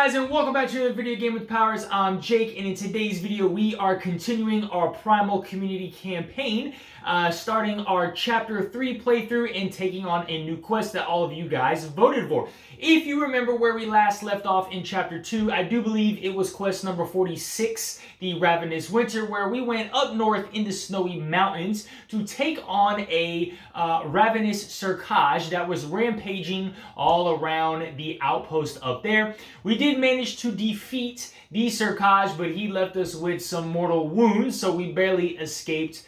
guys, and welcome back to another video game with powers. I'm Jake, and in today's video we are continuing our Primal Community Campaign, starting our Chapter 3 playthrough and taking on a new quest that all of you guys voted for. If you remember where we last left off in Chapter 2, I do believe it was quest number 46, the Ravenous Winter, where we went up north in the snowy mountains to take on a ravenous circage that was rampaging all around the outpost up there. We did manage to defeat the circage, but he left us with some mortal wounds, so we barely escaped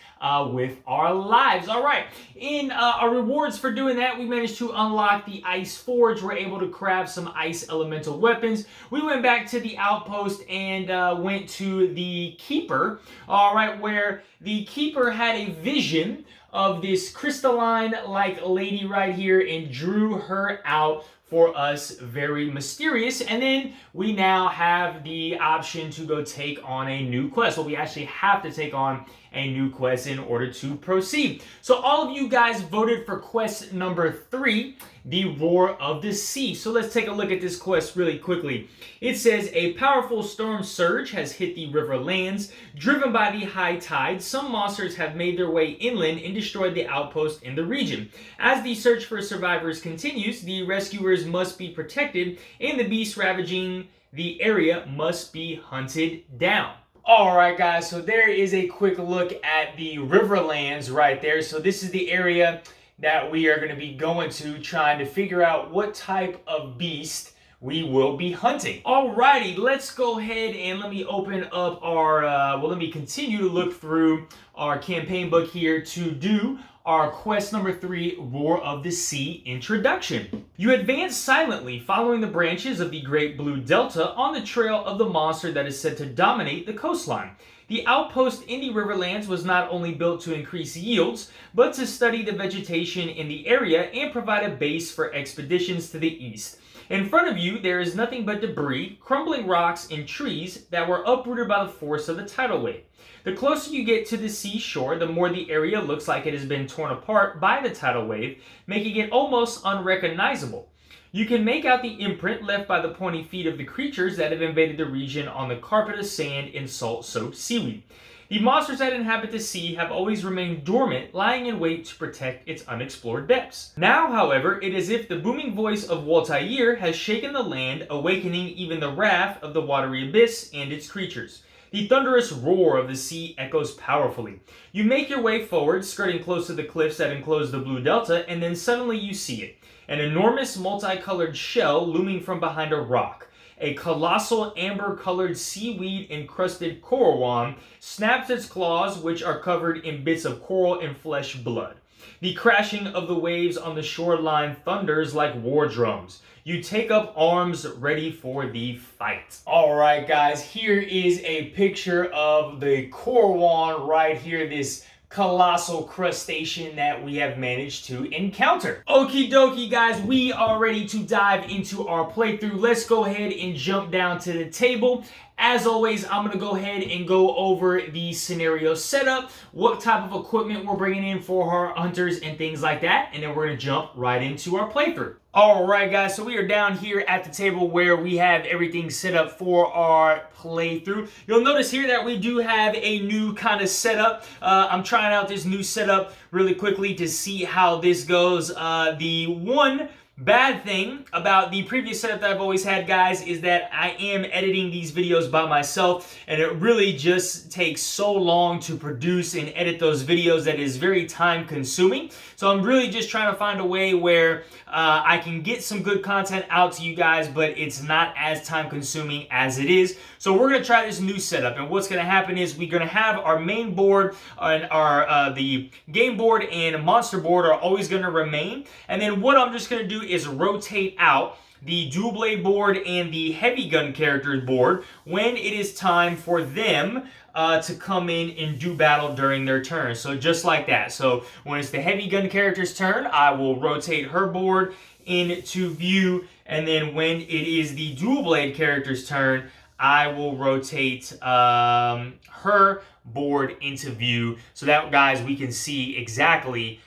with our lives. All right, in our rewards for doing that, we managed to unlock the Ice Forge. We're able to craft some ice elemental weapons. We went back to the outpost and went to the Keeper, all right, where the Keeper had a vision of this crystalline-like lady right here and drew her out for us, very mysterious. And then we now have the option to go take on a new quest. Well, we actually have to take on a new quest in order to proceed. So all of you guys voted for quest number 3, the Roar of the Sea. So let's take a look at this quest really quickly. It says, a powerful storm surge has hit the river lands. Driven by the high tide, some monsters have made their way inland and destroyed the outpost in the region. As the search for survivors continues, the rescuers must be protected and the beasts ravaging the area must be hunted down. Alright guys, so there is a quick look at the Riverlands right there. So this is the area that we are going to be going to, trying to figure out what type of beast we will be hunting. Alrighty, let's go ahead and let me open up our, let me continue to look through our campaign book here to do our quest number 3, Roar of the Sea introduction. You advance silently following the branches of the Great Blue Delta on the trail of the monster that is said to dominate the coastline. The outpost in the Riverlands was not only built to increase yields, but to study the vegetation in the area and provide a base for expeditions to the east. In front of you, there is nothing but debris, crumbling rocks, and trees that were uprooted by the force of the tidal wave. The closer you get to the seashore, the more the area looks like it has been torn apart by the tidal wave, making it almost unrecognizable. You can make out the imprint left by the pointy feet of the creatures that have invaded the region on the carpet of sand and salt-soaked seaweed. The monsters that inhabit the sea have always remained dormant, lying in wait to protect its unexplored depths. Now, however, it is as if the booming voice of Waltair has shaken the land, awakening even the wrath of the watery abyss and its creatures. The thunderous roar of the sea echoes powerfully. You make your way forward, skirting close to the cliffs that enclose the Blue Delta, and then suddenly you see it. An enormous multicolored shell looming from behind a rock. A colossal amber-colored seaweed-encrusted Korowon snaps its claws, which are covered in bits of coral and flesh blood. The crashing of the waves on the shoreline thunders like war drums. You take up arms ready for the fight. Alright guys, here is a picture of the Korowon right here, this colossal crustacean that we have managed to encounter. Okie dokie guys, we are ready to dive into our playthrough. Let's go ahead and jump down to the table. As always, I'm going to go ahead and go over the scenario setup, what type of equipment we're bringing in for our hunters and things like that, and then we're going to jump right into our playthrough. Alright guys, so we are down here at the table where we have everything set up for our playthrough. You'll notice here that we do have a new kind of setup. I'm trying out this new setup really quickly to see how this goes. The one bad thing about the previous setup that I've always had, guys, is that I am editing these videos by myself, and it really just takes so long to produce and edit those videos that is very time consuming. So I'm really just trying to find a way where I can get some good content out to you guys, but it's not as time consuming as it is. So we're going to try this new setup, and what's going to happen is we're going to have our main board and our the game board and monster board are always going to remain, and then what I'm just going to do is rotate out the dual blade board and the heavy gun characters board when it is time for them to come in and do battle during their turn. So just like that. So when it's the heavy gun character's turn, I will rotate her board into view, and then when it is the dual blade character's turn, I will rotate her board into view, so that, guys, we can see exactly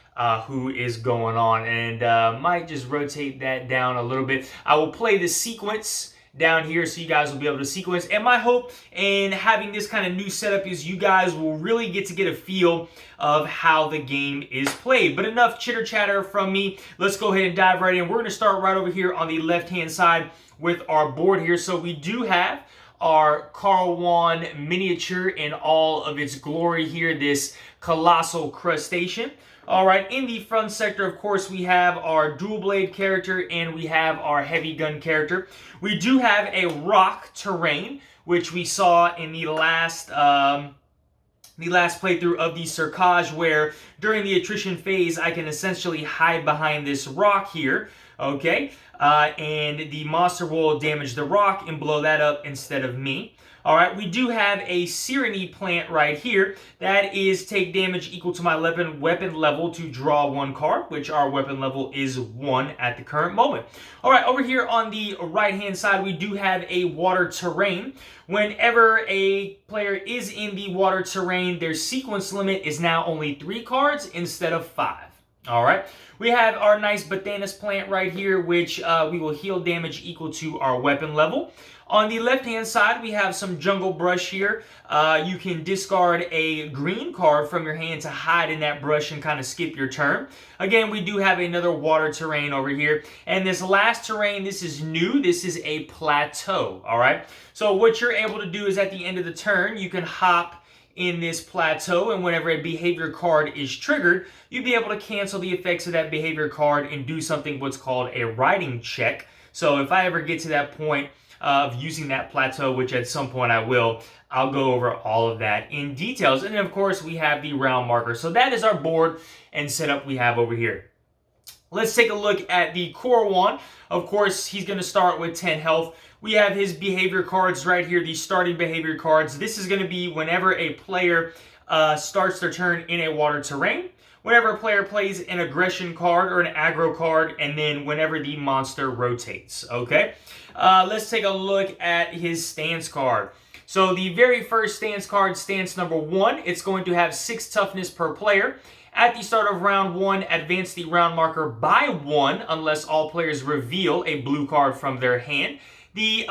who is going on. And might just rotate that down a little bit. I will play the sequence down here so you guys will be able to sequence. And my hope in having this kind of new setup is you guys will really get to get a feel of how the game is played. But enough chitter chatter from me. Let's go ahead and dive right in. We're going to start right over here on the left hand side with our board here. So we do have our Korowon miniature in all of its glory here, this colossal crustacean. All right, in the front sector, of course, we have our dual blade character and we have our heavy gun character. We do have a rock terrain, which we saw in the last playthrough of the Cercage, where during the attrition phase, I can essentially hide behind this rock here, okay? And the monster will damage the rock and blow that up instead of me. All right, we do have a Serenity plant right here. That is take damage equal to my weapon level to draw 1 card, which our weapon level is 1 at the current moment. All right, over here on the right-hand side, we do have a water terrain. Whenever a player is in the water terrain, their sequence limit is now only 3 cards instead of 5. All right, we have our nice Bothanis plant right here, which we will heal damage equal to our weapon level. On the left-hand side, we have some Jungle Brush here. You can discard a green card from your hand to hide in that brush and kind of skip your turn. Again, we do have another water terrain over here. And this last terrain, this is new. This is a plateau, all right? So what you're able to do is at the end of the turn, you can hop in this plateau, and whenever a behavior card is triggered, you'd be able to cancel the effects of that behavior card and do something what's called a riding check. So if I ever get to that point of using that plateau, which at some point I will, I'll go over all of that in details. And then of course we have the round marker. So that is our board and setup we have over here. Let's take a look at the Korowon. Of course, he's going to start with 10 health. We have his behavior cards right here, the starting behavior cards. This is going to be whenever a player starts their turn in a water terrain, whenever a player plays an aggression card or an aggro card, and then whenever the monster rotates, okay? Let's take a look at his stance card. So the very first stance card, stance number 1, it's going to have 6 toughness per player. At the start of round 1, advance the round marker by 1 unless all players reveal a blue card from their hand. The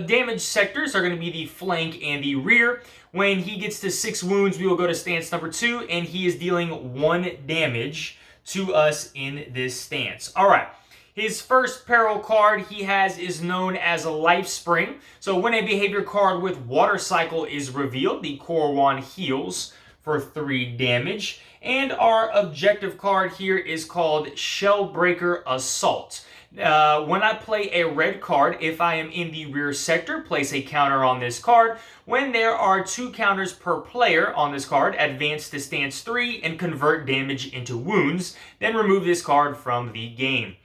damage sectors are going to be the flank and the rear. When he gets to 6 wounds, we will go to stance number 2, and he is dealing 1 damage to us in this stance. All right. His first peril card he has is known as a Life Spring. So when a behavior card with Water Cycle is revealed, the Korowon heals for 3 damage. And our objective card here is called Shellbreaker Assault. When I play a red card, if I am in the rear sector, place a counter on this card. When there are 2 counters per player on this card, advance to stance 3 and convert damage into wounds. Then remove this card from the game.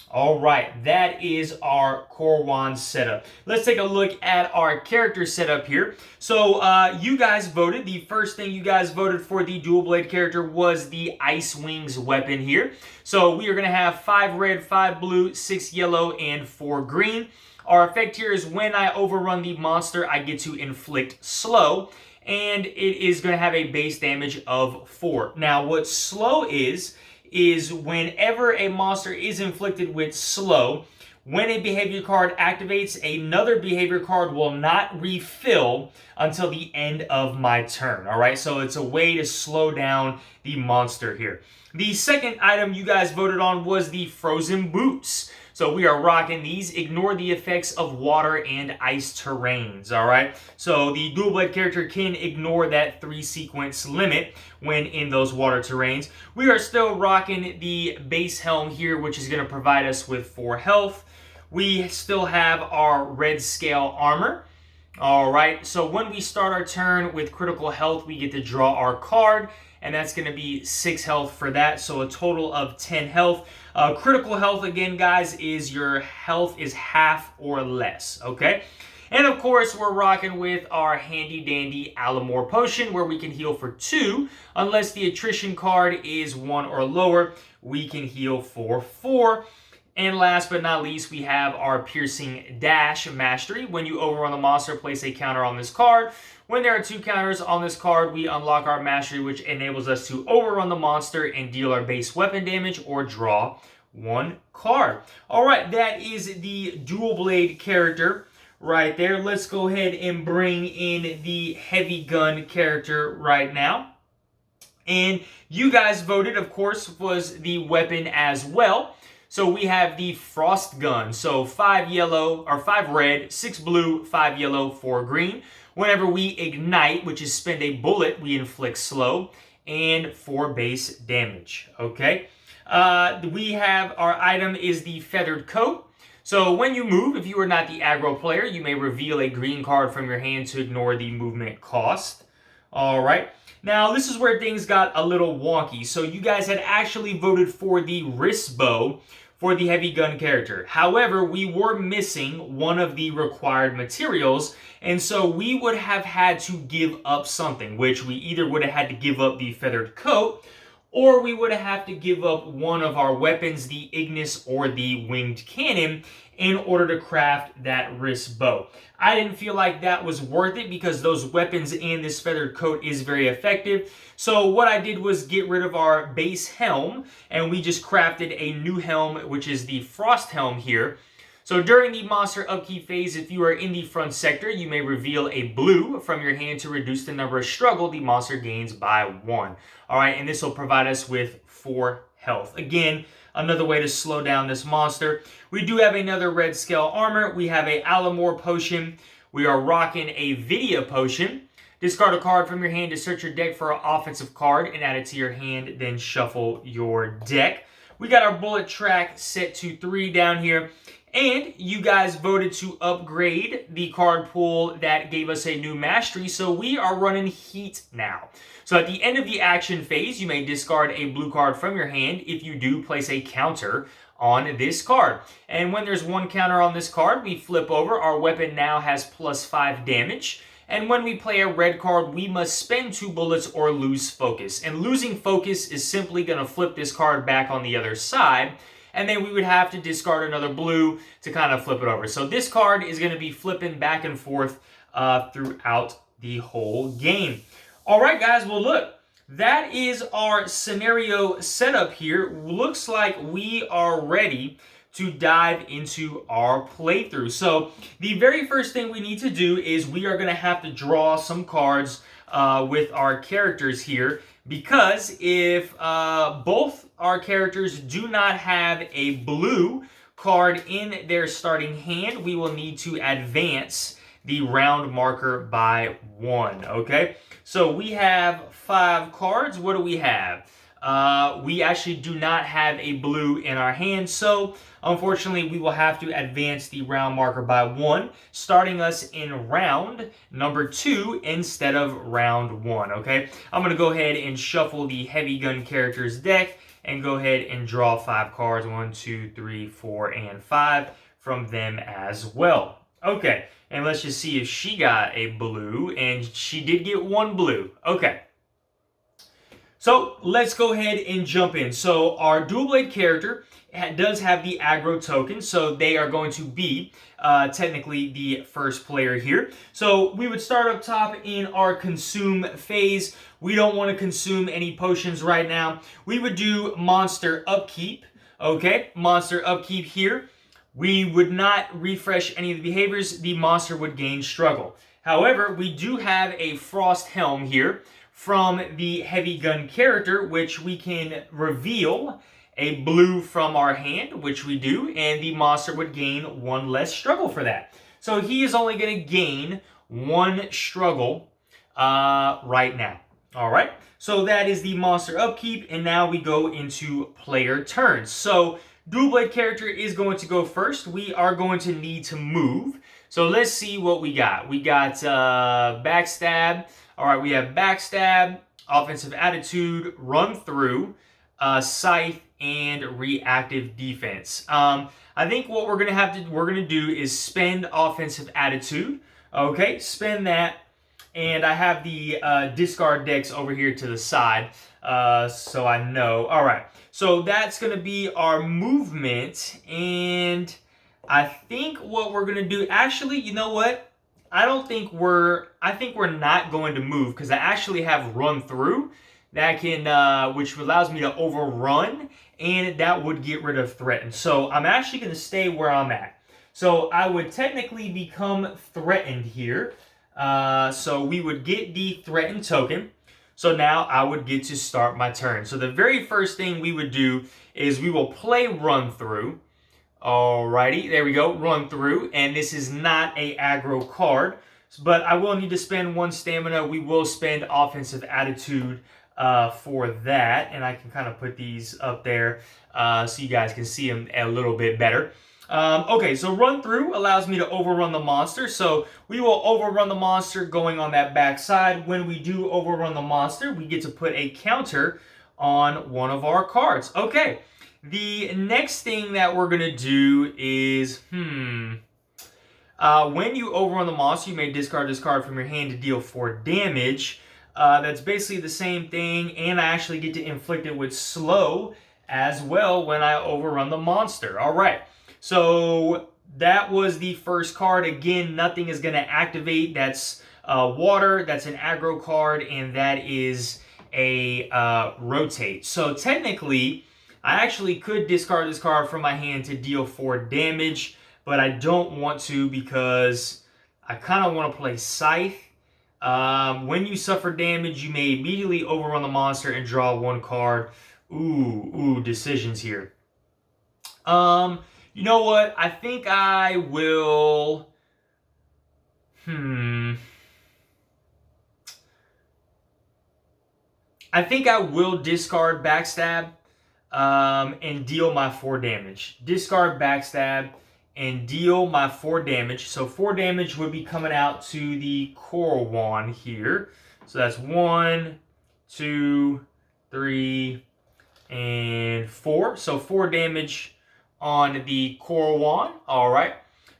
All right, that is our Korowon setup. Let's take a look at our character setup here. So you guys voted. The first thing you guys voted for the dual blade character was the Ice Wings weapon here. So we are going to have 5 red, 5 blue, 6 yellow, and 4 green. Our effect here is when I overrun the monster, I get to inflict slow. And it is going to have a base damage of 4. Now, what slow is whenever a monster is inflicted with slow, when a behavior card activates, another behavior card will not refill until the end of my turn. All right, so it's a way to slow down the monster here. The second item you guys voted on was the Frozen Boots. So we are rocking these. Ignore the effects of water and ice terrains, all right? So the dual blade character can ignore that 3 sequence limit when in those water terrains. We are still rocking the base helm here, which is going to provide us with 4 health. We still have our red scale armor. All right, so when we start our turn with critical health, we get to draw our card, and that's going to be 6 health for that, so a total of 10 health. Critical health, again, guys, is your health is half or less, okay? And, of course, we're rocking with our handy-dandy Alamore Potion, where we can heal for 2. Unless the attrition card is 1 or lower, we can heal for 4. And last but not least, we have our Piercing Dash Mastery. When you overrun the monster, place a counter on this card. When there are 2 counters on this card, we unlock our Mastery, which enables us to overrun the monster and deal our base weapon damage or draw 1 card. All right, that is the dual blade character right there. Let's go ahead and bring in the heavy gun character right now. And you guys voted, of course, was the weapon as well. So we have the frost gun. So 5 yellow, or 5 red, 6 blue, 5 yellow, 4 green. Whenever we ignite, which is spend a bullet, we inflict slow and 4 base damage. Okay. We have our item is the feathered coat. So when you move, if you are not the aggro player, you may reveal a green card from your hand to ignore the movement cost. All right. Now, this is where things got a little wonky. So you guys had actually voted for the wrist bow for the heavy gun character. However, we were missing one of the required materials, and so we would have had to give up something, which we either would have had to give up the feathered coat, or we would have to give up one of our weapons, the Ignis or the winged cannon, in order to craft that wrist bow. I didn't feel like that was worth it because those weapons and this feathered coat is very effective. So what I did was get rid of our base helm, and we just crafted a new helm, which is the frost helm here. So during the monster upkeep phase, if you are in the front sector, you may reveal a blue from your hand to reduce the number of struggle the monster gains by 1. All right, and this will provide us with 4 health. Again, another way to slow down this monster. We do have another red scale armor. We have a Alamore potion. We are rocking a Vidya potion. Discard a card from your hand to search your deck for an offensive card and add it to your hand, then shuffle your deck. We got our bullet track set to 3 down here. And you guys voted to upgrade the card pool that gave us a new mastery, so we are running Heat now. So at the end of the action phase, you may discard a blue card from your hand. If you do, place a counter on this card. And when there's one counter on this card, we flip over. Our weapon now has +5 damage. And when we play a red card, we must spend 2 bullets or lose focus. And losing focus is simply going to flip this card back on the other side. And then we would have to discard another blue to kind of flip it over. So this card is going to be flipping back and forth throughout the whole game. All right, guys. Well, look, that is our scenario setup here. Looks like we are ready to dive into our playthrough. So the very first thing we need to do is we are going to have to draw some cards with our characters here, because if both our characters do not have a blue card in their starting hand, we will need to advance the round marker by 1, okay? So we have 5 cards. What do we have? We actually do not have a blue in our hand, so unfortunately we will have to advance the round marker by 1, starting us in round number 2 instead of round 1, okay? I'm going to go ahead and shuffle the heavy gun characters deck and go ahead and draw 5 cards, 1, 2, 3, 4, and 5 from them as well. Okay, and let's just see if she got a blue, and she did get 1 blue. Okay. So let's go ahead and jump in. So our dual blade character does have the aggro token, so they are going to be technically the first player here. So we would start up top in our consume phase. We don't want to consume any potions right now. We would do monster upkeep. Okay, monster upkeep here. We would not refresh any of the behaviors. The monster would gain struggle. However, we do have a frost helm here from the heavy gun character, which we can reveal a blue from our hand, which we do, and the monster would gain 1 less struggle for that. So he is only going to gain 1 struggle right now. All right, so that is the monster upkeep, and now we go into player turns. So dual blade character is going to go first. We are going to need to move. So let's see what we got. We got backstab. All right, we have backstab, offensive attitude, run through, scythe, and reactive defense. I think what we're gonna do is spend offensive attitude. Okay, spend that, and I have the discard decks over here to the side, so I know. All right, so that's gonna be our movement, and I think what we're gonna do. Actually, you know what? I think we're not going to move, because I actually have run through that can, which allows me to overrun, and that would get rid of threaten. So I'm actually going to stay where I'm at. So I would technically become threatened here. So we would get the threatened token. So now I would get to start my turn. So the very first thing we would do is we will play run through. Alrighty, there we go, run through. And this is not a aggro card, but I will need to spend 1 stamina. We will spend offensive attitude for that. And I can kind of put these up there so you guys can see them a little bit better. Okay, so run through allows me to overrun the monster. So we will overrun the monster going on that back side. When we do overrun the monster, we get to put a counter on one of our cards. Okay, the next thing that we're going to do is, when you overrun the monster, you may discard this card from your hand to deal 4 damage. That's basically the same thing, and I actually get to inflict it with slow as well when I overrun the monster. All right. So that was the first card. Again, nothing is going to activate. That's water. That's an aggro card, and that is a rotate. So technically, I actually could discard this card from my hand to deal 4 damage, but I don't want to because I kind of want to play Scythe. When you suffer damage, you may immediately overrun the monster and draw 1 card. Ooh, decisions here. You know what? I think I will... I think I will discard Backstab and deal my 4 damage. Discard Backstab and deal my 4 damage. So 4 damage would be coming out to the Korowon here. So that's 1, 2, 3, and 4. So 4 damage on the Korowon. All right.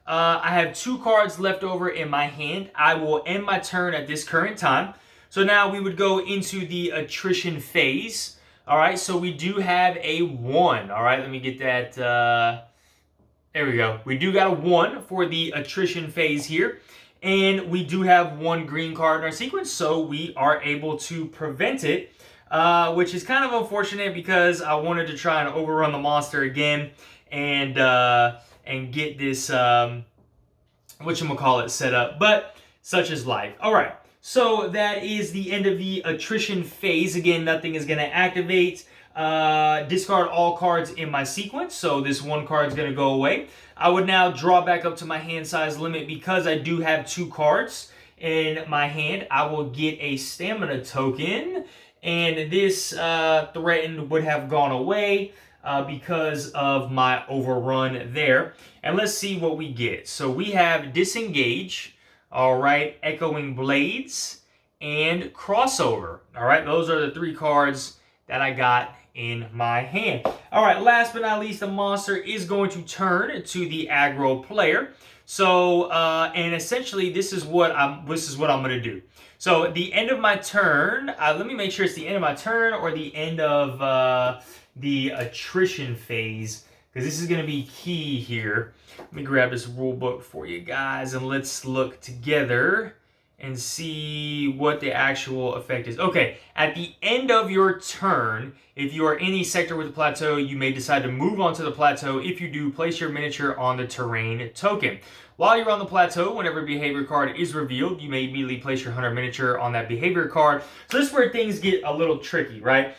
I have 2 cards left over in my hand. I will end my turn at this current time. So now we would go into the attrition phase. All right. So we do have a 1. All right. Let me get that. There we go. We do got a 1 for the attrition phase here. And we do have 1 green card in our sequence. So we are able to prevent it. Which is kind of unfortunate because I wanted to try and overrun the monster again and get this whatchamacallit set up, but such is life. All right, so that is the end of the attrition phase. Again, nothing is going to activate. Discard all cards in my sequence, so this 1 card is going to go away. I would now draw back up to my hand size limit because I do have 2 cards in my hand. I will get a stamina token, and this threatened would have gone away because of my overrun there. And let's see what we get. So we have Disengage, all right, Echoing Blades, and Crossover. All right, those are the 3 cards that I got in my hand. All right, last but not least, the monster is going to turn to the aggro player. So, and essentially, this is what I'm going to do. So, at the end of my turn, let me make sure it's the end of my turn or the end of the attrition phase, because this is going to be key here. Let me grab this rule book for you guys, and let's look together and see what the actual effect is. Okay, at the end of your turn, if you are in a sector with a plateau, you may decide to move onto the plateau. If you do, place your miniature on the terrain token. While you're on the plateau, whenever a behavior card is revealed, you may immediately place your hunter miniature on that behavior card. So this is where things get a little tricky, right?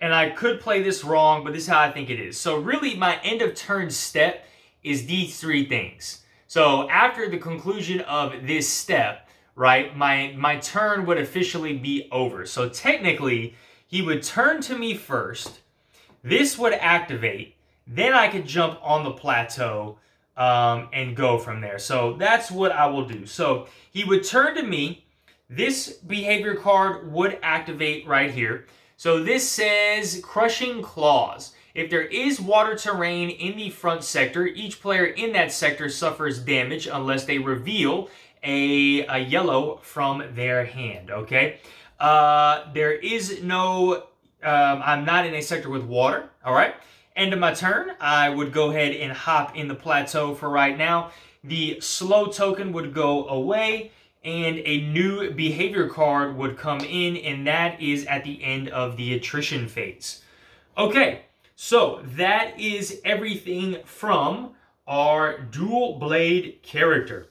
And I could play this wrong, but this is how I think it is. So really, my end of turn step is these 3 things. So after the conclusion of this step, right, my turn would officially be over. So technically, he would turn to me first. This would activate. Then I could jump on the plateau and go from there. So that's what I will do. So he would turn to me. This behavior card would activate right here. So this says Crushing Claws. If there is water terrain in the front sector, each player in that sector suffers damage unless they reveal a yellow from their hand, okay? There is no, I'm not in a sector with water, all right? End of my turn, I would go ahead and hop in the plateau for right now. The slow token would go away, and a new behavior card would come in, and that is at the end of the attrition phase. Okay, so that is everything from our dual blade character.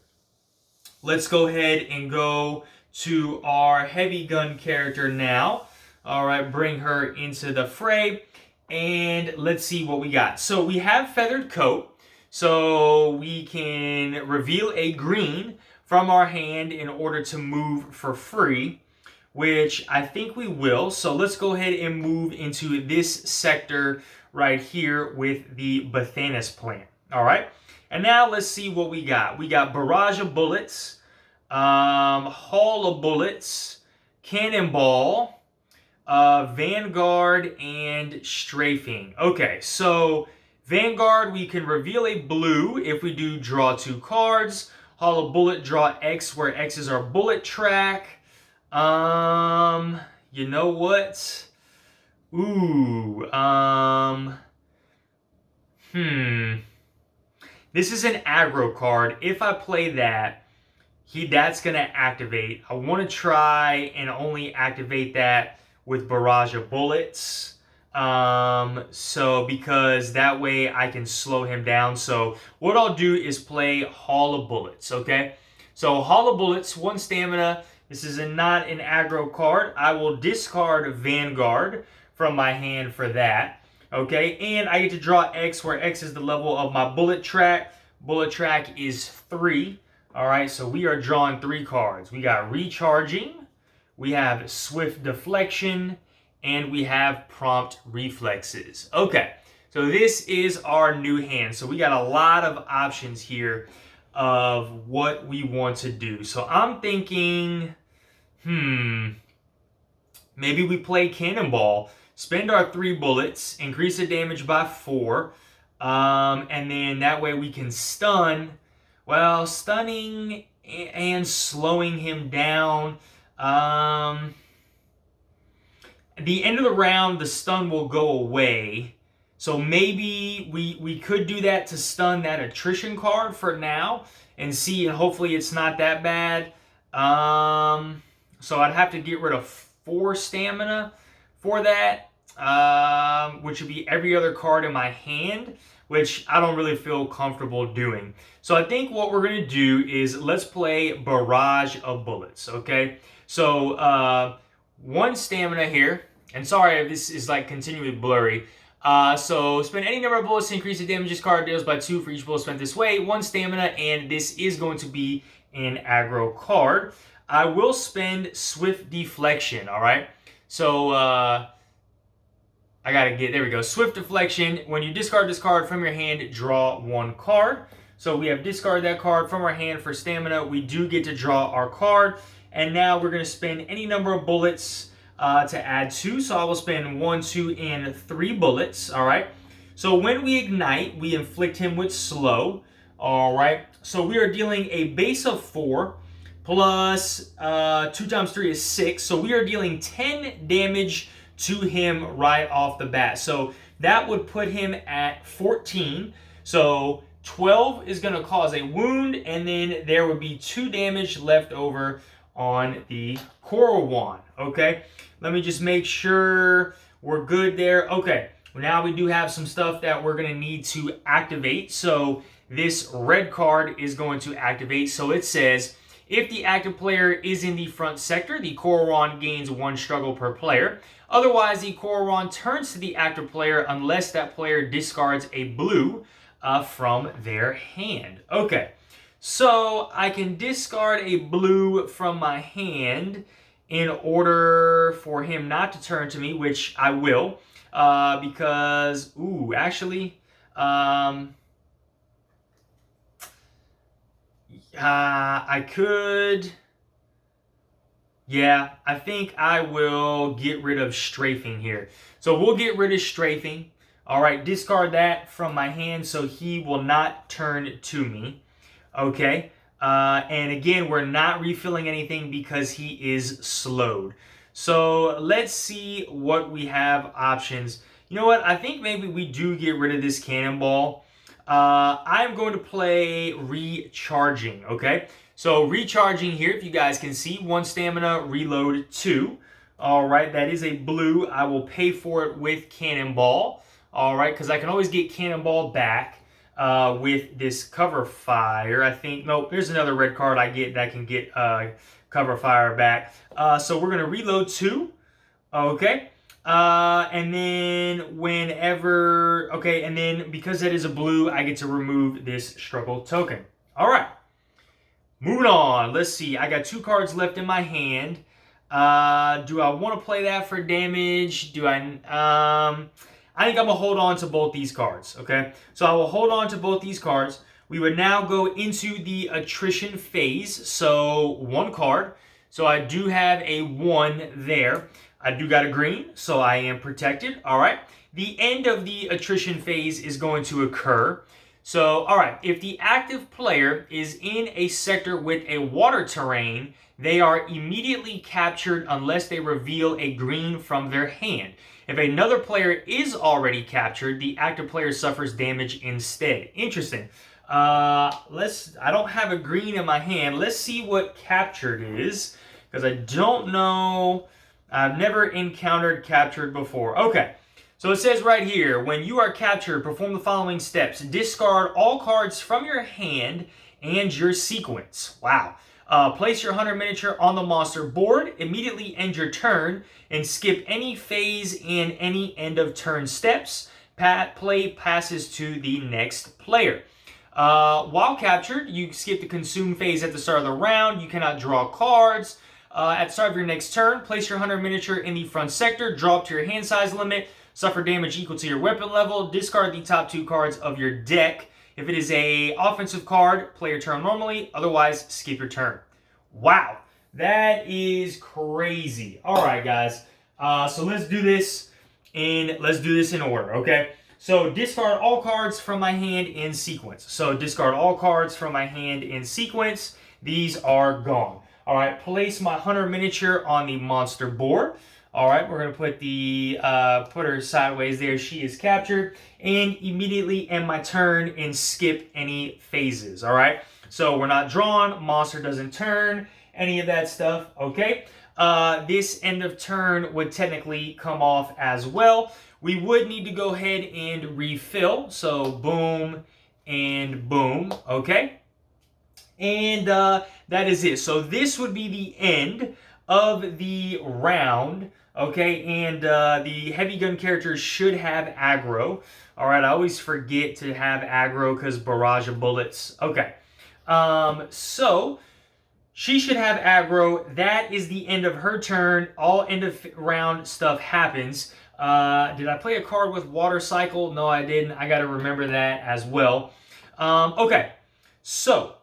Let's go ahead and go to our heavy gun character now. All right, bring her into the fray, and let's see what we got. So we have feathered coat, so we can reveal a green from our hand in order to move for free, which I think we will. So let's go ahead and move into this sector right here with the Bathanas plant. All right, and now let's see what we got. We got barrage of bullets, haul of bullets, cannonball, vanguard, and strafing. Okay, so vanguard, we can reveal a blue if we do draw 2 cards. Haul a bullet, draw X, where X is our bullet track. You know what? Ooh, This is an aggro card. If I play that, that's going to activate. I want to try and only activate that with barrage of bullets. So because that way I can slow him down. So what I'll do is play haul of bullets, okay? So haul of bullets, 1 stamina. This is not an aggro card. I will discard vanguard from my hand for that. Okay, and I get to draw X, where X is the level of my bullet track. Bullet track is 3. All right, so we are drawing 3 cards. We got recharging, we have swift deflection, and we have prompt reflexes. Okay, so this is our new hand. So we got a lot of options here of what we want to do. So I'm thinking, maybe we play cannonball. Spend our 3 bullets, increase the damage by 4, and then that way we can stun. Well, stunning and slowing him down. At the end of the round, the stun will go away. So maybe we could do that to stun that attrition card for now and see, and hopefully it's not that bad. So I'd have to get rid of 4 stamina for that. Which would be every other card in my hand, which I don't really feel comfortable doing. So I think what we're going to do is let's play barrage of bullets, okay? So 1 stamina here, and sorry if this is like continually blurry. So spend any number of bullets to increase the damage this card deals by 2 for each bullet spent this way. 1 stamina, and this is going to be an aggro card. I will spend swift deflection, all right? So I gotta get, there we go. Swift deflection. When you discard this card from your hand, draw 1 card. So we have discarded that card from our hand for stamina. We do get to draw our card. And now we're gonna spend any number of bullets to add 2. So I will spend 1, 2, and 3 bullets. All right. So when we ignite, we inflict him with slow. All right. So we are dealing a base of 4 plus 2 times 3 is 6. So we are dealing 10 damage to him right off the bat. So that would put him at 14. So 12 is going to cause a wound, and then there would be 2 damage left over on the Korowon. Okay, let me just make sure we're good there. Okay, now we do have some stuff that we're going to need to activate. So this red card is going to activate. So it says, if the active player is in the front sector, the Korowon gains 1 struggle per player. Otherwise, the Korowon turns to the active player unless that player discards a blue from their hand. Okay, so I can discard a blue from my hand in order for him not to turn to me, which I will, because, I could... Yeah, I think I will get rid of strafing here. So we'll get rid of strafing. All right, discard that from my hand so he will not turn to me. Okay, and again, we're not refilling anything because he is slowed. So let's see what we have options. You know what? I think maybe we do get rid of this cannonball. I'm going to play recharging, okay? So recharging here, if you guys can see, 1 stamina, reload 2. All right, that is a blue. I will pay for it with cannonball. All right, because I can always get cannonball back. with this cover fire. I think, nope, there's another red card I get that can get cover fire back. So we're going to reload 2. Okay. And then whenever, okay, and then because that is a blue, I get to remove this struggle token. All right. Moving on. Let's see. I got 2 cards left in my hand. Do I want to play that for damage? I think I'm going to hold on to both these cards, okay? So I will hold on to both these cards. We would now go into the attrition phase. So 1 card. So I do have a 1 there. I do got a green, so I am protected. All right. The end of the attrition phase is going to occur. So, all right, if the active player is in a sector with a water terrain, they are immediately captured unless they reveal a green from their hand. If another player is already captured, the active player suffers damage instead. Interesting. I don't have a green in my hand. Let's see what captured is, because I don't know. I've never encountered captured before. Okay. So it says right here, when you are captured, perform the following steps. Discard all cards from your hand and your sequence. Wow. Place your hunter miniature on the monster board. Immediately end your turn and skip any phase and any end of turn steps. Play passes to the next player. While captured, you skip the consume phase at the start of the round. You cannot draw cards. At the start of your next turn, place your hunter miniature in the front sector. Draw up to your hand size limit. Suffer damage equal to your weapon level. Discard the top 2 cards of your deck. If it is an offensive card, play your turn normally. Otherwise, skip your turn. Wow, that is crazy. All right, guys. So let's do this in order, okay? So discard all cards from my hand in sequence. So discard all cards from my hand in sequence. These are gone. All right, place my hunter miniature on the monster board. All right, we're going to put her sideways there. She is captured. And immediately end my turn and skip any phases. All right, so we're not drawn. Monster doesn't turn. Any of that stuff. Okay, this end of turn would technically come off as well. We would need to go ahead and refill. So boom and boom. Okay, and that is it. So this would be the end of the round. Okay, and the heavy gun characters should have aggro. All right, I always forget to have aggro because barrage of bullets. Okay, so she should have aggro. That is the end of her turn. All end of round stuff happens. Did I play a card with water cycle? No, I didn't. I got to remember that as well. Okay, so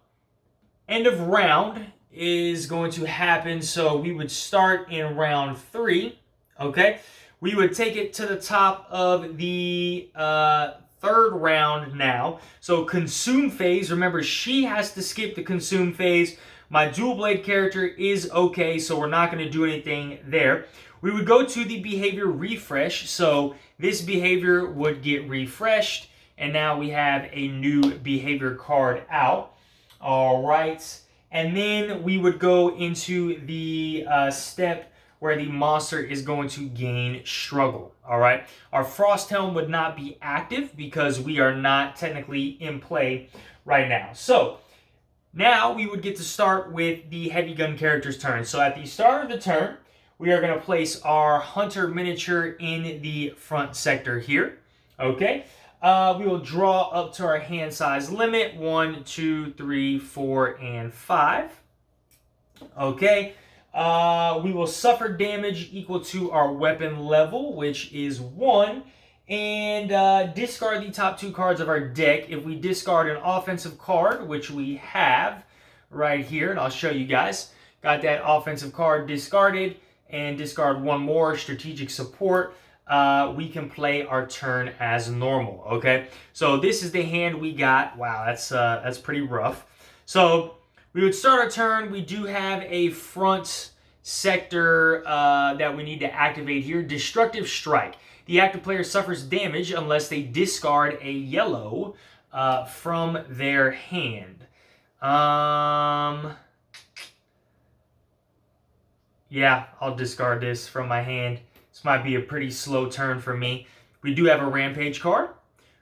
end of round is going to happen. So we would start in round 3. Okay, we would take it to the top of the 3rd round now. So consume phase. Remember, she has to skip the consume phase. My dual blade character is okay, so we're not going to do anything there. We would go to the behavior refresh. So this behavior would get refreshed, and now we have a new behavior card out. All right. And then we would go into the step where the monster is going to gain struggle. All right. Our Frost Helm would not be active because we are not technically in play right now. So now we would get to start with the heavy gun character's turn. So at the start of the turn, we are going to place our hunter miniature in the front sector here. Okay. We will draw up to our hand size limit. 1, 2, 3, 4, and 5. Okay. We will suffer damage equal to our weapon level, which is 1. And discard the top 2 cards of our deck. If we discard an offensive card, which we have right here, and I'll show you guys. Got that offensive card discarded, and discard 1 more, strategic support. We can play our turn as normal, okay? So this is the hand we got. Wow, that's pretty rough. So we would start our turn. We do have a front sector that we need to activate here. Destructive Strike. The active player suffers damage unless they discard a yellow from their hand. Yeah, I'll discard this from my hand. This might be a pretty slow turn for me. We do have a Rampage card.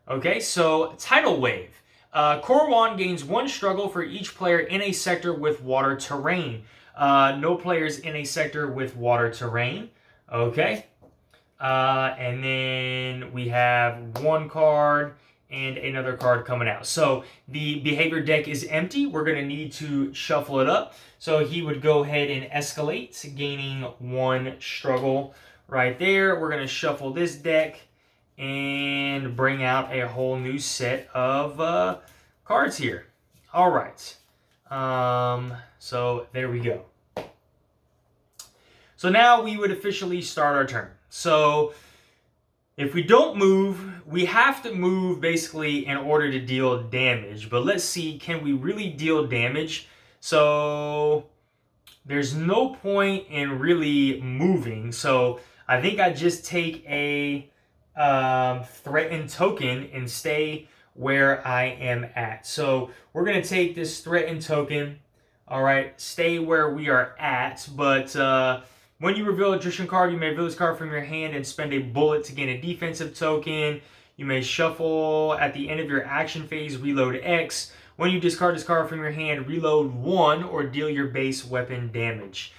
Okay, so Tidal Wave. Korowon gains 1 struggle for each player in a sector with water terrain. No players in a sector with water terrain. Okay. And then we have 1 card and another card coming out. So the behavior deck is empty. We're going to need to shuffle it up. So he would go ahead and escalate, gaining 1 struggle right there. We're going to shuffle this deck and bring out a whole new set of cards here. All right. So there we go. So now we would officially start our turn. So if we don't move, we have to move basically in order to deal damage. But let's see, can we really deal damage? So there's no point in really moving. So I think I just take a threatened token and stay where I am at. So we're going to take this threatened token. All right, stay where we are at. But when you reveal a attrition card, you may reveal this card from your hand and spend a bullet to gain a defensive token. You may shuffle at the end of your action phase, reload X. When you discard this card from your hand, reload 1 or deal your base weapon damage.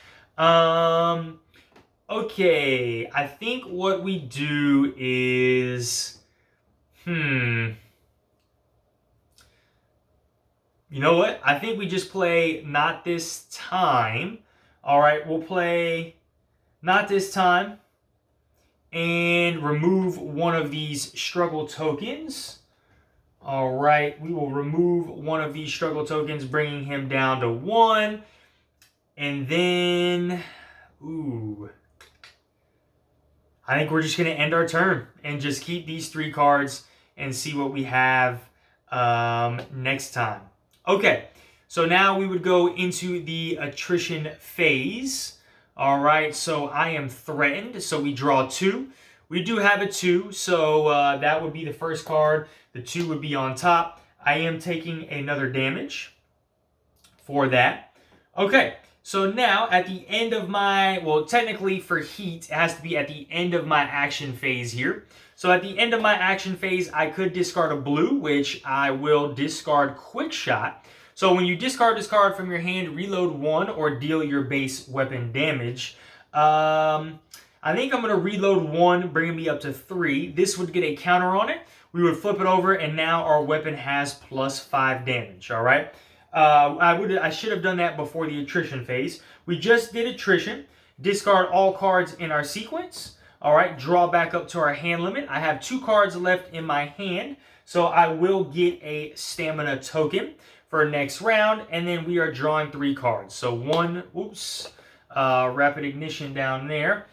Okay, I think what we do is... You know what? I think we just play Not This Time. All right, we'll play Not This Time and remove one of these struggle tokens. All right, we will remove one of these struggle tokens, bringing him down to 1. And then, I think we're just going to end our turn and just keep these 3 cards and see what we have next time. Okay, so now we would go into the attrition phase. All right, so I am threatened, so we draw 2. We do have a 2, so that would be the first card. The 2 would be on top. I am taking another damage for that. Okay, so now at the end of my, well, technically for heat, it has to be at the end of my action phase here. So at the end of my action phase, I could discard a blue, which I will discard Quick Shot. So when you discard this card from your hand, reload 1 or deal your base weapon damage. I think I'm going to reload 1, bringing me up to 3. This would get a counter on it. We would flip it over, and now our weapon has +5 damage, all right? I should have done that before the attrition phase. We just did attrition. Discard all cards in our sequence. All right, draw back up to our hand limit. I have 2 cards left in my hand, so I will get a stamina token for next round, and then we are drawing 3 cards. So 1, rapid ignition down there.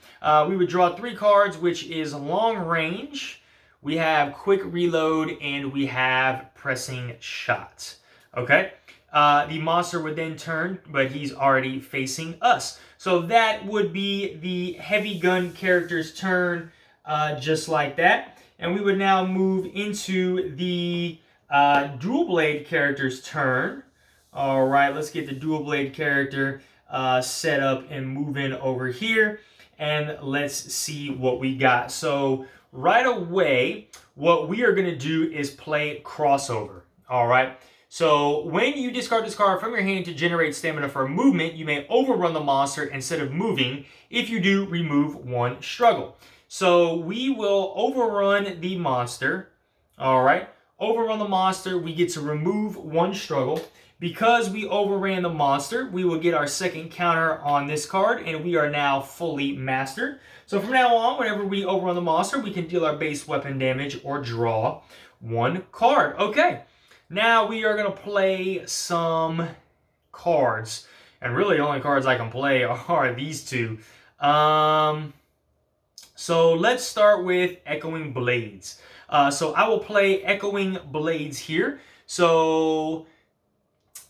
We would draw 3 cards, which is long range. We have quick reload, and we have pressing shot. Okay. The monster would then turn, but he's already facing us. So that would be the heavy gun character's turn, just like that. And we would now move into the dual blade character's turn. All right, let's get the dual blade character set up and move in over here. And let's see what we got. So right away, what we are going to do is play crossover. All right. So when you discard this card from your hand to generate stamina for movement, you may overrun the monster instead of moving. If you do, remove 1 struggle. So we will overrun the monster. All right. Overrun the monster. We get to remove 1 struggle. Because we overran the monster, we will get our second counter on this card, and we are now fully mastered. So from now on, whenever we overrun the monster, we can deal our base weapon damage or draw 1 card. Okay. Now we are going to play some cards. And really the only cards I can play are these 2. So let's start with Echoing Blades. So I will play Echoing Blades here. So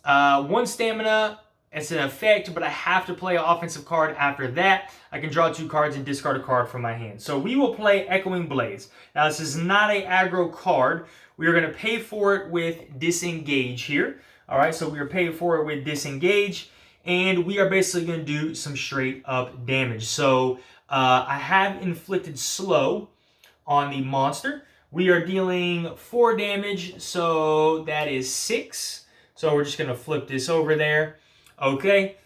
1 stamina, it's an effect, but I have to play an offensive card after that. I can draw 2 cards and discard a card from my hand. So we will play Echoing Blades. Now this is not an aggro card. We are going to pay for it with Disengage here. All right, so we are paying for it with Disengage, and we are basically going to do some straight up damage. So I have inflicted slow on the monster. We are dealing 4 damage, so that is 6. So we're just going to flip this over there. Okay.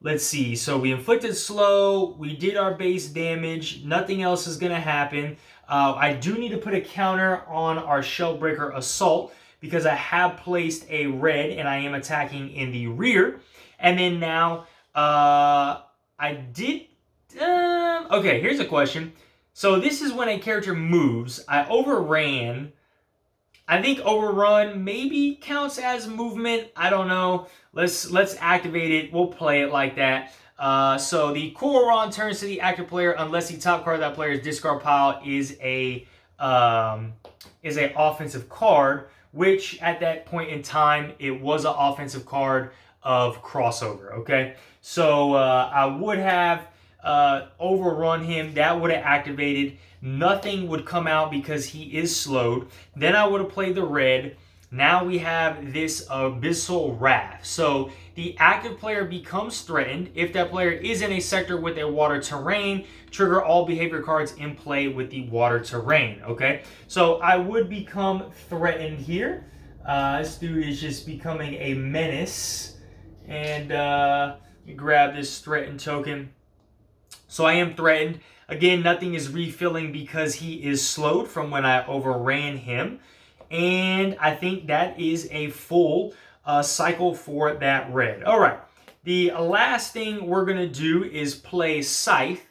Let's see. So we inflicted slow. We did our base damage. Nothing else is going to happen. I do need to put a counter on our Shellbreaker Assault because I have placed a red and I am attacking in the rear. And then now I did... okay, here's a question. So this is when a character moves. I overran. I think overrun maybe counts as movement. I don't know. Let's activate it. We'll play it like that. So the Korowon turns to the active player unless the top card of that player's discard pile is a offensive card, which at that point in time it was an offensive card of crossover. Okay, so I would have overrun him. That would have activated. Nothing would come out because he is slowed. Then I would have played the red. Now we have this Abyssal Wrath. So the active player becomes threatened. If that player is in a sector with a water terrain, trigger all behavior cards in play with the water terrain. Okay, so I would become threatened here. This dude is just becoming a menace. And let me grab this threatened token. So I am threatened. Again, nothing is refilling because he is slowed from when I overran him. And I think that is a full cycle for that red. All right. The last thing we're going to do is play Scythe.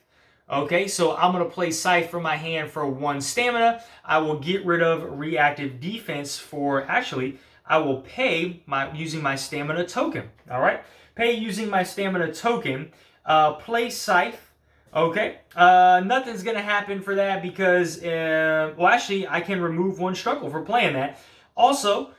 Okay, so I'm going to play Scythe from my hand for 1 stamina. I will get rid of reactive defense for... Actually, I will pay using my stamina token. All right. Pay using my stamina token. Play Scythe. Okay, nothing's going to happen for that because, well, actually, I can remove 1 struggle for playing that. Also,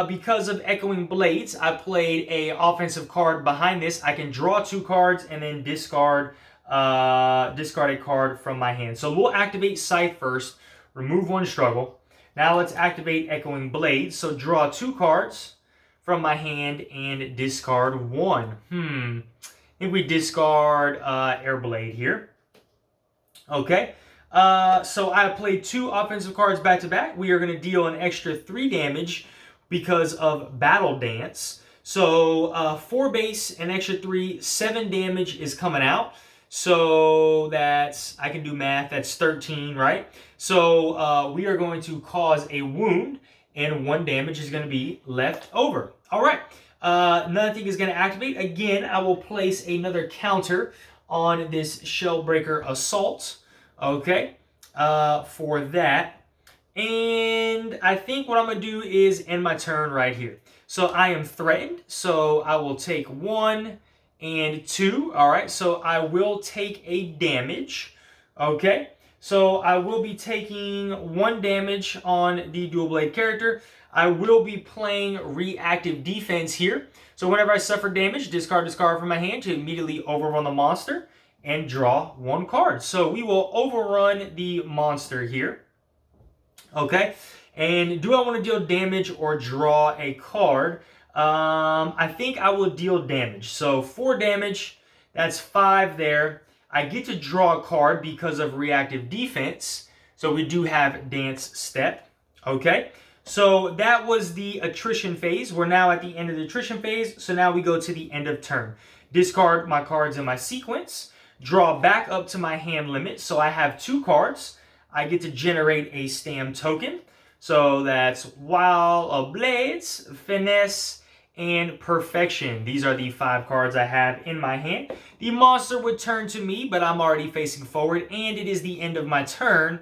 because of Echoing Blades, I played a offensive card behind this. I can draw 2 cards and then discard a card from my hand. So we'll activate Scythe first, remove 1 struggle. Now let's activate Echoing Blades. So draw 2 cards from my hand and discard 1. I think we discard Airblade here. Okay. So I played 2 offensive cards back to back. We are going to deal an extra 3 damage because of Battle Dance. So 4 base, an extra 3, 7 damage is coming out. So that's, I can do math, that's 13, right? So we are going to cause a wound and 1 damage is going to be left over. All right. Nothing is going to activate. Again, I will place another counter on this Shellbreaker Assault. Okay, for that. And I think what I'm going to do is end my turn right here. So I am threatened. So I will take 1 and 2. All right, so I will take a damage. Okay, so I will be taking 1 damage on the dual blade character. I will be playing reactive defense here. So whenever I suffer damage, discard this card from my hand to immediately overrun the monster and draw 1 card. So we will overrun the monster here. Okay. And do I want to deal damage or draw a card? I think I will deal damage. So 4 damage, that's 5 there. I get to draw a card because of reactive defense. So we do have Dance Step. Okay. So that was the attrition phase. We're now at the end of the attrition phase. So now we go to the end of turn. Discard my cards in my sequence. Draw back up to my hand limit. So I have 2 cards. I get to generate a Stam token. So that's Wild of Blades, Finesse, and Perfection. These are the 5 cards I have in my hand. The monster would turn to me, but I'm already facing forward. And it is the end of my turn.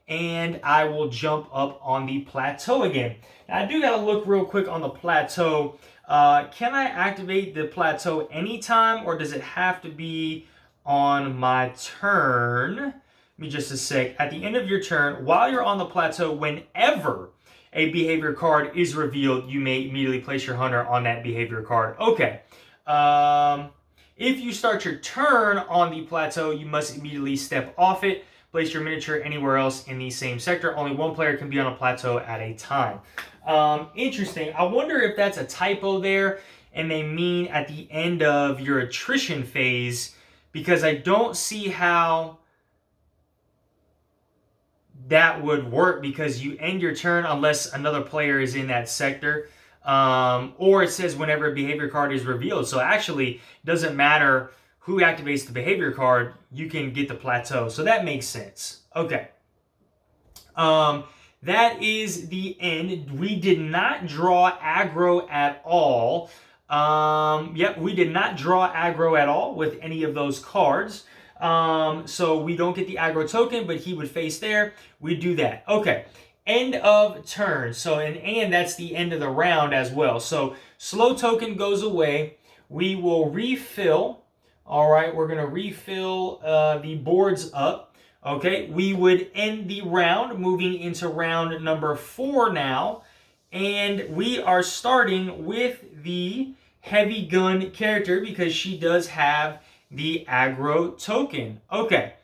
And I will jump up on the plateau again. Now, I do got to look real quick on the plateau. Can I activate the plateau anytime, or does it have to be on my turn? Let me just a sec. At the end of your turn, while you're on the plateau, whenever a behavior card is revealed, you may immediately place your hunter on that behavior card. Okay. If you start your turn on the plateau, you must immediately step off it. Place your miniature anywhere else in the same sector. Only 1 player can be on a plateau at a time. Interesting. I wonder if that's a typo there and they mean at the end of your attrition phase, because I don't see how... that would work because you end your turn unless another player is in that sector. Or it says whenever a behavior card is revealed. So actually, it doesn't matter who activates the behavior card, you can get the plateau. So that makes sense. Okay. That is the end. We did not draw aggro at all. Yep, we did not draw aggro at all with any of those cards. So we don't get the aggro token, but he would face there. We do that. Okay. End of turn. So, and that's the end of the round as well. So slow token goes away. We will refill. All right, we're going to refill the boards up. Okay, we would end the round, moving into round number 4 now. And we are starting with the heavy gun character because she does have the aggro token. Okay,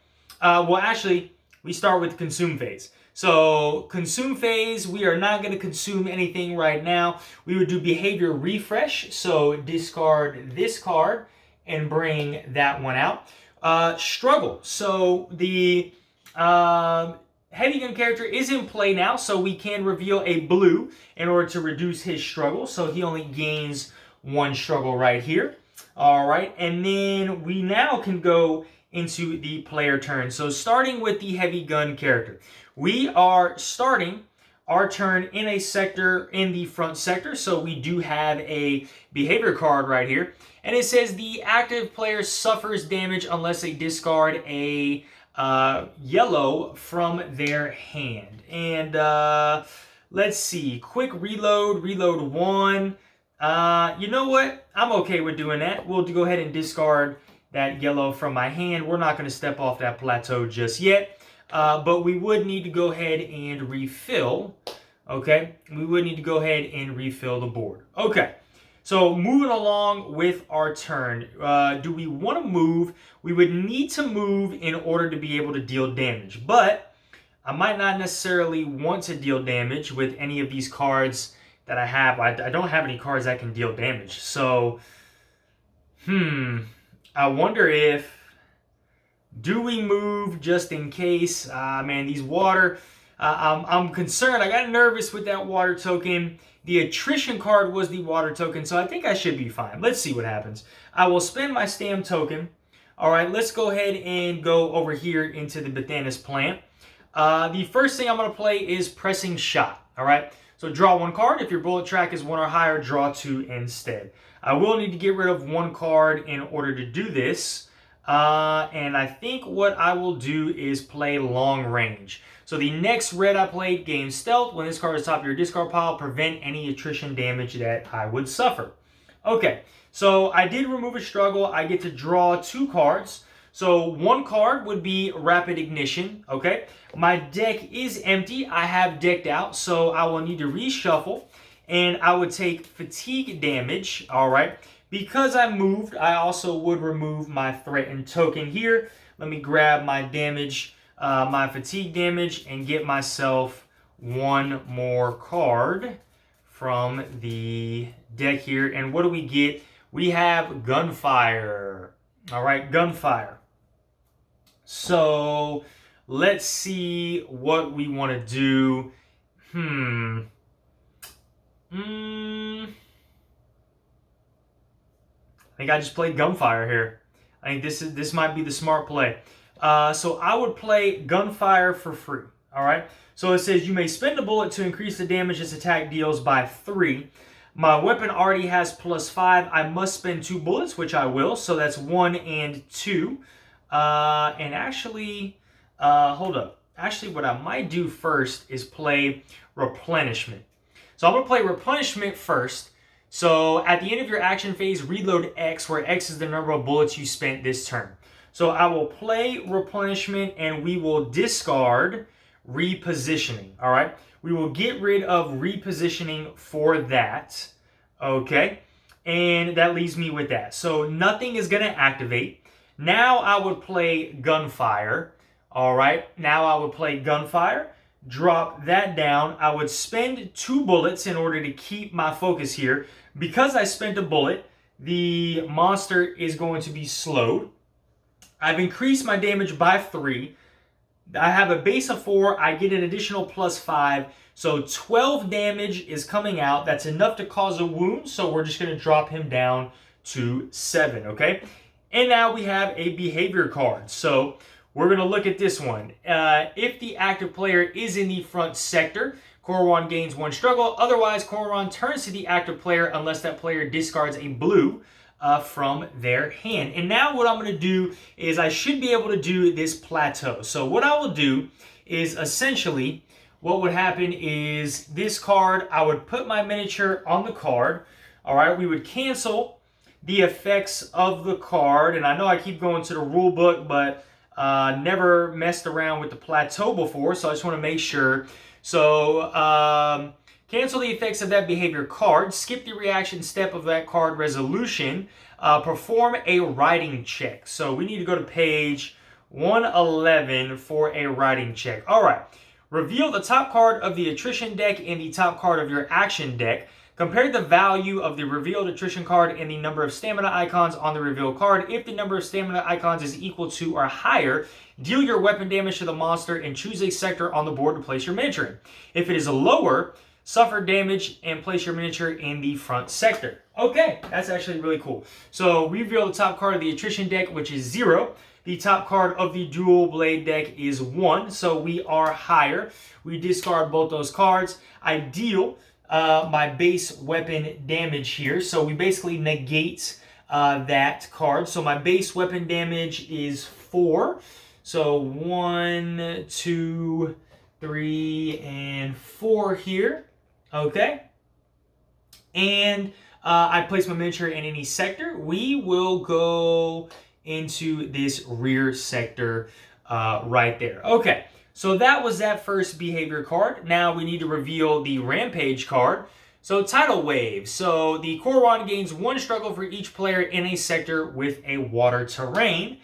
well actually, we start with consume phase. So consume phase, we are not going to consume anything right now. We would do behavior refresh. So discard this card and bring that one out. Struggle. So the heavy gun character is in play now, so we can reveal a blue in order to reduce his struggle. So he only gains 1 struggle right here. All right, and then we now can go into the player turn. So starting with the heavy gun character, we are starting our turn in a sector, in the front sector. So we do have a behavior card right here. And it says the active player suffers damage unless they discard a yellow from their hand. And let's see, quick reload 1. You know what? I'm okay with doing that. We'll go ahead and discard that yellow from my hand. We're not going to step off that plateau just yet. But we would need to go ahead and refill. Okay, we would need to go ahead and refill the board. Okay, so moving along with our turn. Do we want to move? We would need to move in order to be able to deal damage. But I might not necessarily want to deal damage with any of these cards that I have. I don't have any cards that can deal damage. So, I wonder if... do we move just in case? Man, these water... I'm concerned. I got nervous with that water token. The attrition card was the water token, so I think I should be fine. Let's see what happens. I will spend my stam token. All right, let's go ahead and go over here into the Bothanus plant. The first thing I'm going to play is Pressing Shot. All right, so draw 1 card. If your bullet track is 1 or higher, draw 2 instead. I will need to get rid of 1 card in order to do this. And I think what I will do is play Long Range. So the next red I played, gains Stealth. When this card is top of your discard pile, prevent any attrition damage that I would suffer. Okay, so I did remove a struggle. I get to draw 2 cards. So 1 card would be Rapid Ignition. Okay, my deck is empty. I have decked out, so I will need to reshuffle. And I would take fatigue damage. All right. Because I moved, I also would remove my threatened token here. Let me grab my damage, my fatigue damage, and get myself 1 more card from the deck here. And what do we get? We have Gunfire. All right, Gunfire. So let's see what we want to do. I think I just played Gunfire here. I think this might be the smart play. So I would play Gunfire for free. All right. So it says you may spend a bullet to increase the damage this attack deals by 3. My weapon already has +5. I must spend 2 bullets, which I will. So that's 1 and 2. And actually, hold up. Actually, what I might do first is play Replenishment. So I'm going to play Replenishment first. So at the end of your action phase, reload X, where X is the number of bullets you spent this turn. So I will play Replenishment, and we will discard Repositioning. All right, we will get rid of Repositioning for that. Okay, and that leaves me with that. So nothing is going to activate. Now I would play Gunfire. All right, now I would play Gunfire. Drop that down. I would spend 2 bullets in order to keep my focus here. Because I spent a bullet, the monster is going to be slowed. I've increased my damage by 3. I have a base of 4. I get an additional +5. So 12 damage is coming out. That's enough to cause a wound. So we're just going to drop him down to 7. Okay. And now we have a behavior card. So we're going to look at this one. If the active player is in the front sector, Korowon gains 1 struggle. Otherwise, Korowon turns to the active player unless that player discards a blue from their hand. And now what I'm going to do is I should be able to do this plateau. So what I will do is essentially what would happen is this card, I would put my miniature on the card. All right, we would cancel the effects of the card. And I know I keep going to the rule book, but never messed around with the plateau before, so I just want to make sure. So cancel the effects of that behavior card, skip the reaction step of that card resolution, perform a writing check. So we need to go to page 111 for a writing check. All right, reveal the top card of the attrition deck and the top card of your action deck. Compare the value of the revealed attrition card and the number of stamina icons on the revealed card. If the number of stamina icons is equal to or higher, deal your weapon damage to the monster and choose a sector on the board to place your miniature in. If it is lower, suffer damage and place your miniature in the front sector. Okay, that's actually really cool. So we reveal the top card of the attrition deck, which is 0. The top card of the dual blade deck is 1, so we are higher. We discard both those cards. I deal my base weapon damage here. So we basically negate that card. So my base weapon damage is 4. So 1, 2, 3, and 4 here. Okay. And I place my miniature in any sector. We will go into this rear sector right there. Okay. So that was that first behavior card. Now we need to reveal the Rampage card. So Tidal Wave. So the Korowon gains 1 struggle for each player in a sector with a water terrain,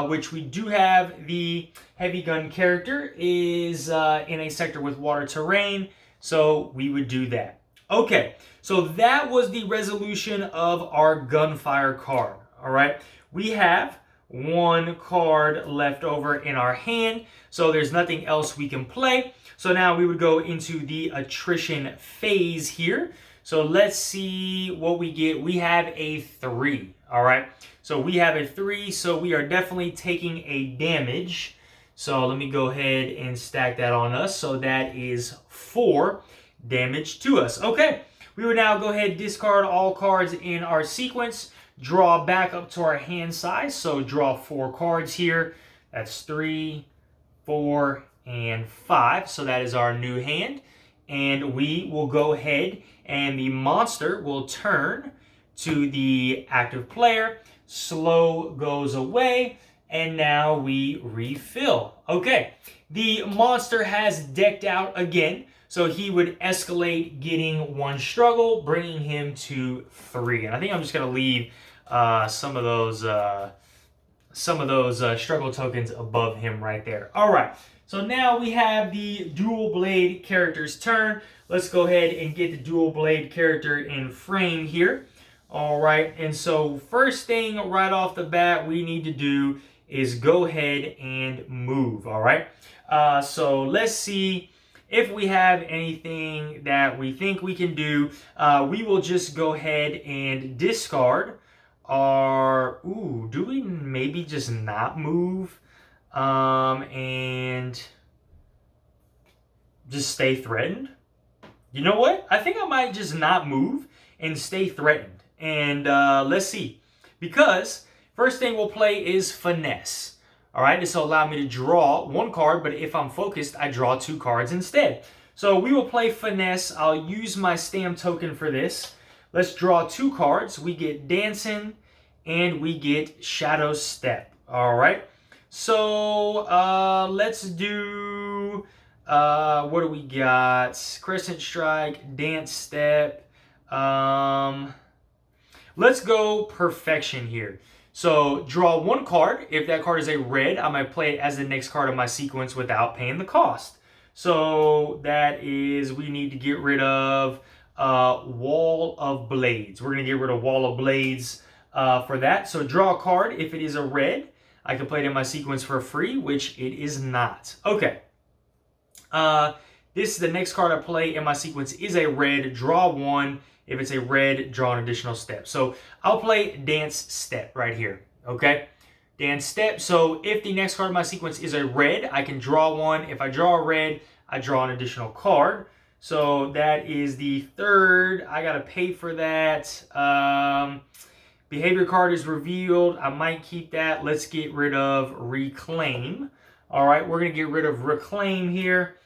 which we do have. The heavy gun character is in a sector with water terrain, so we would do that. Okay, so that was the resolution of our gunfire card. All right, we have 1 card left over in our hand, so there's nothing else we can play. So now we would go into the attrition phase here. So let's see what we get. We have a 3, all right? So we have a 3, so we are definitely taking a damage. So let me go ahead and stack that on us. So that is 4 damage to us. Okay, we would now go ahead and discard all cards in our sequence. Draw back up to our hand size, so draw 4 cards here. That's 3, 4, and 5. So that is our new hand. And we will go ahead and the monster will turn to the active player. Slow goes away, and now we refill. Okay, the monster has decked out again. So he would escalate, getting 1 struggle, bringing him to 3. And I think I'm just going to leave some of those struggle tokens above him right there. All right. So now we have the dual blade character's turn. Let's go ahead and get the dual blade character in frame here. All right. And so first thing right off the bat we need to do is go ahead and move. All right. So let's see if we have anything that we think we can do. We will just go ahead and discard our... Ooh, do we maybe just not move? And just stay threatened? You know what? I think I might just not move and stay threatened. And let's see. Because first thing we'll play is Finesse. All right, this will allow me to draw 1 card, but if I'm focused, I draw 2 cards instead. So we will play Finesse. I'll use my stamp token for this. Let's draw 2 cards. We get Dancing and we get Shadow Step. All right. So let's do, what do we got? Crescent Strike, Dance Step. Let's go Perfection here. So draw 1 card. If that card is a red, I might play it as the next card of my sequence without paying the cost. So that is, we need to get rid of Wall of Blades. We're going to get rid of Wall of Blades for that. So draw a card. If it is a red, I can play it in my sequence for free, which it is not. Okay. This is the next card I play in my sequence is a red, draw one. If it's a red, draw an additional step. So I'll play Dance Step right here, okay? Dance Step. So if the next card in my sequence is a red, I can draw one. If I draw a red, I draw an additional card. So that is the third. I got to pay for that. Behavior card is revealed. I might keep that. Let's get rid of Reclaim. All right, we're going to get rid of Reclaim here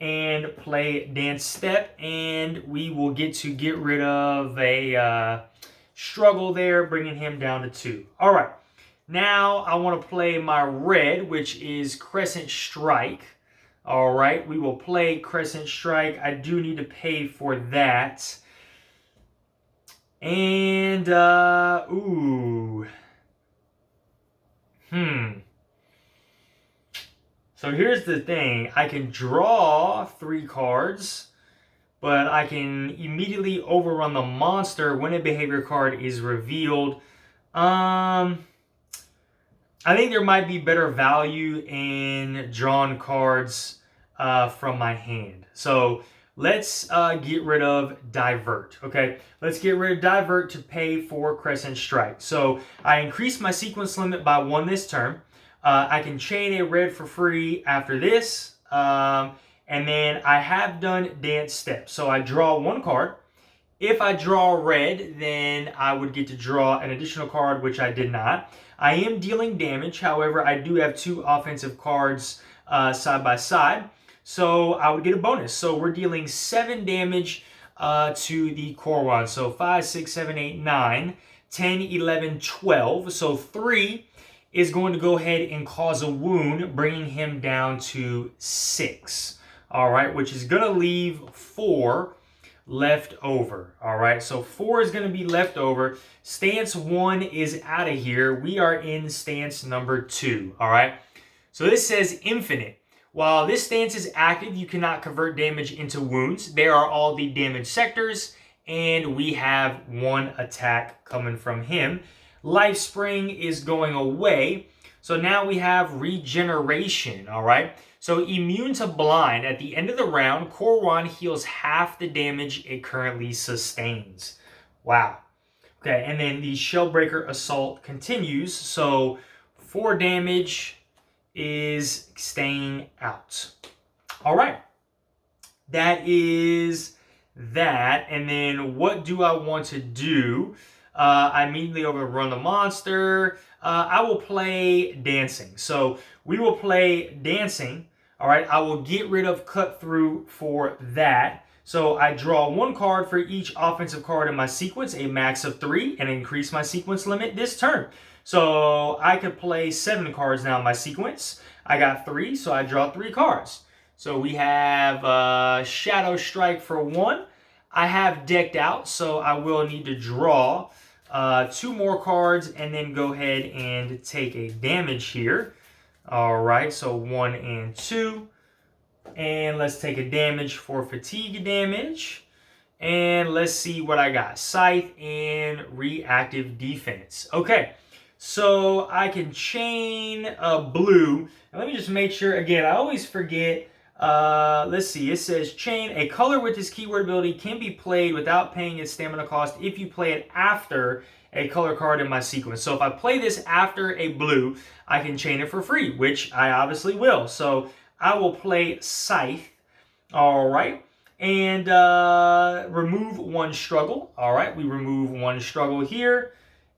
and play Dance Step, and we will get rid of a struggle there, bringing him down to 2. All right, now I want to play my red, which is Crescent Strike. All right, we will play Crescent Strike. I do need to pay for that. And, So here's the thing. I can draw 3 cards, but I can immediately overrun the monster when a behavior card is revealed. I think there might be better value in drawn cards from my hand. So let's get rid of Divert, okay? Let's get rid of Divert to pay for Crescent Strike. So I increased my sequence limit by 1 this turn. I can chain a red for free after this. And then I have done Dance Step. So I draw 1 card. If I draw red, then I would get to draw an additional card, which I did not. I am dealing damage. However, I do have 2 offensive cards side by side. So I would get a bonus. So we're dealing 7 damage to the Korowon. So 5, 6, 7, 8, 9, 10, 11, 12. So 3 is going to go ahead and cause a wound, bringing him down to 6. All right, which is going to leave 4 left over. All right, so 4 is going to be left over. Stance 1 is out of here. We are in stance number 2. All right, so this says Infinite. While this stance is active, you cannot convert damage into wounds. There are all the damage sectors, and we have 1 attack coming from him. Life Spring is going away. So now we have Regeneration, all right? So Immune to Blind. At the end of the round, Korowon heals half the damage it currently sustains. Wow. Okay, and then the Shellbreaker Assault continues. So 4 damage is staying out. All right. That is that. And then what do I want to do? I immediately overrun the monster. I will play Dancing. So we will play Dancing. All right, I will get rid of Cut Through for that. So I draw 1 card for each offensive card in my sequence, a max of 3, and increase my sequence limit this turn. So I could play 7 cards now in my sequence. I got 3, so I draw 3 cards. So we have Shadow Strike for 1. I have decked out, so I will need to draw 2 more cards and then go ahead and take a damage here. All right, so 1 and 2. And let's take a damage for fatigue damage. And let's see what I got. Scythe and reactive defense. Okay, so I can chain blue. And let me just make sure, again, I always forget. Let's see, it says chain. A color with this keyword ability can be played without paying its stamina cost if you play it after a color card in my sequence. So if I play this after a blue, I can chain it for free, which I obviously will. So I will play Scythe. All right. And remove 1 struggle. All right, we remove 1 struggle here.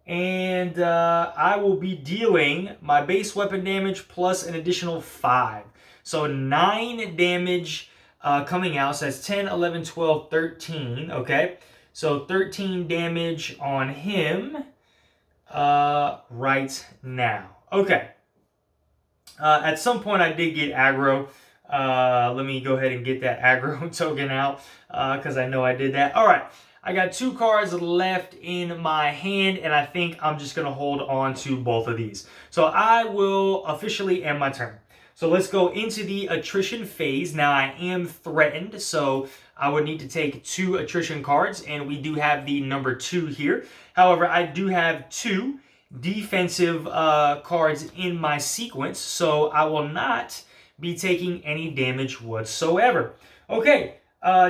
And I will be dealing my base weapon damage plus an additional 5. So 9 damage coming out. So that's 10, 11, 12, 13. Okay. So 13 damage on him right now. Okay. At some point I did get aggro. Let me go ahead and get that aggro token out because I know I did that. All right. I got 2 cards left in my hand, and I think I'm just going to hold on to both of these. So I will officially end my turn. So let's go into the attrition phase. Now I am threatened, so I would need to take 2 attrition cards, and we do have the number 2 here. However, I do have 2, defensive cards in my sequence, so I will not be taking any damage whatsoever. Okay,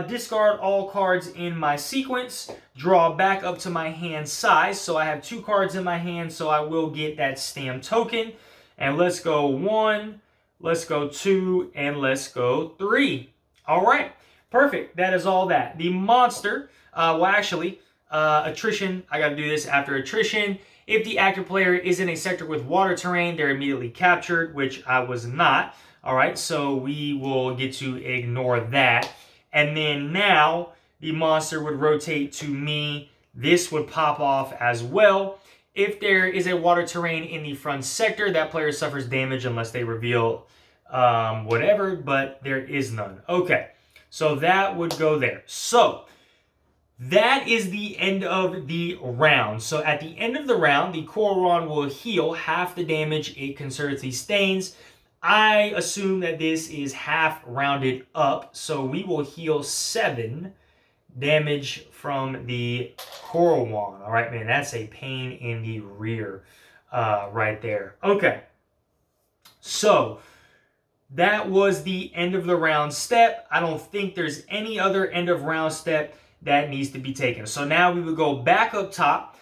discard all cards in my sequence, draw back up to my hand size, so I have 2 cards in my hand, so I will get that stamp token. And let's go 1, let's go 2, and let's go 3. All right, perfect. That is all that. The monster, attrition, I gotta do this after attrition. If the active player is in a sector with water terrain, they're immediately captured, which I was not. All right, so we will get to ignore that. And then now the monster would rotate to me. This would pop off as well. If there is a water terrain in the front sector, that player suffers damage unless they reveal whatever, but there is none. Okay, so that would go there. So that is the end of the round. So at the end of the round, the Korowon will heal half the damage it concertedly stains. I assume that this is half rounded up, so we will heal 7 damage from the Korowon. All right, man, that's a pain in the rear right there. Okay, so that was the end of the round step. I don't think there's any other end of round step that needs to be taken. So now we would go back up top.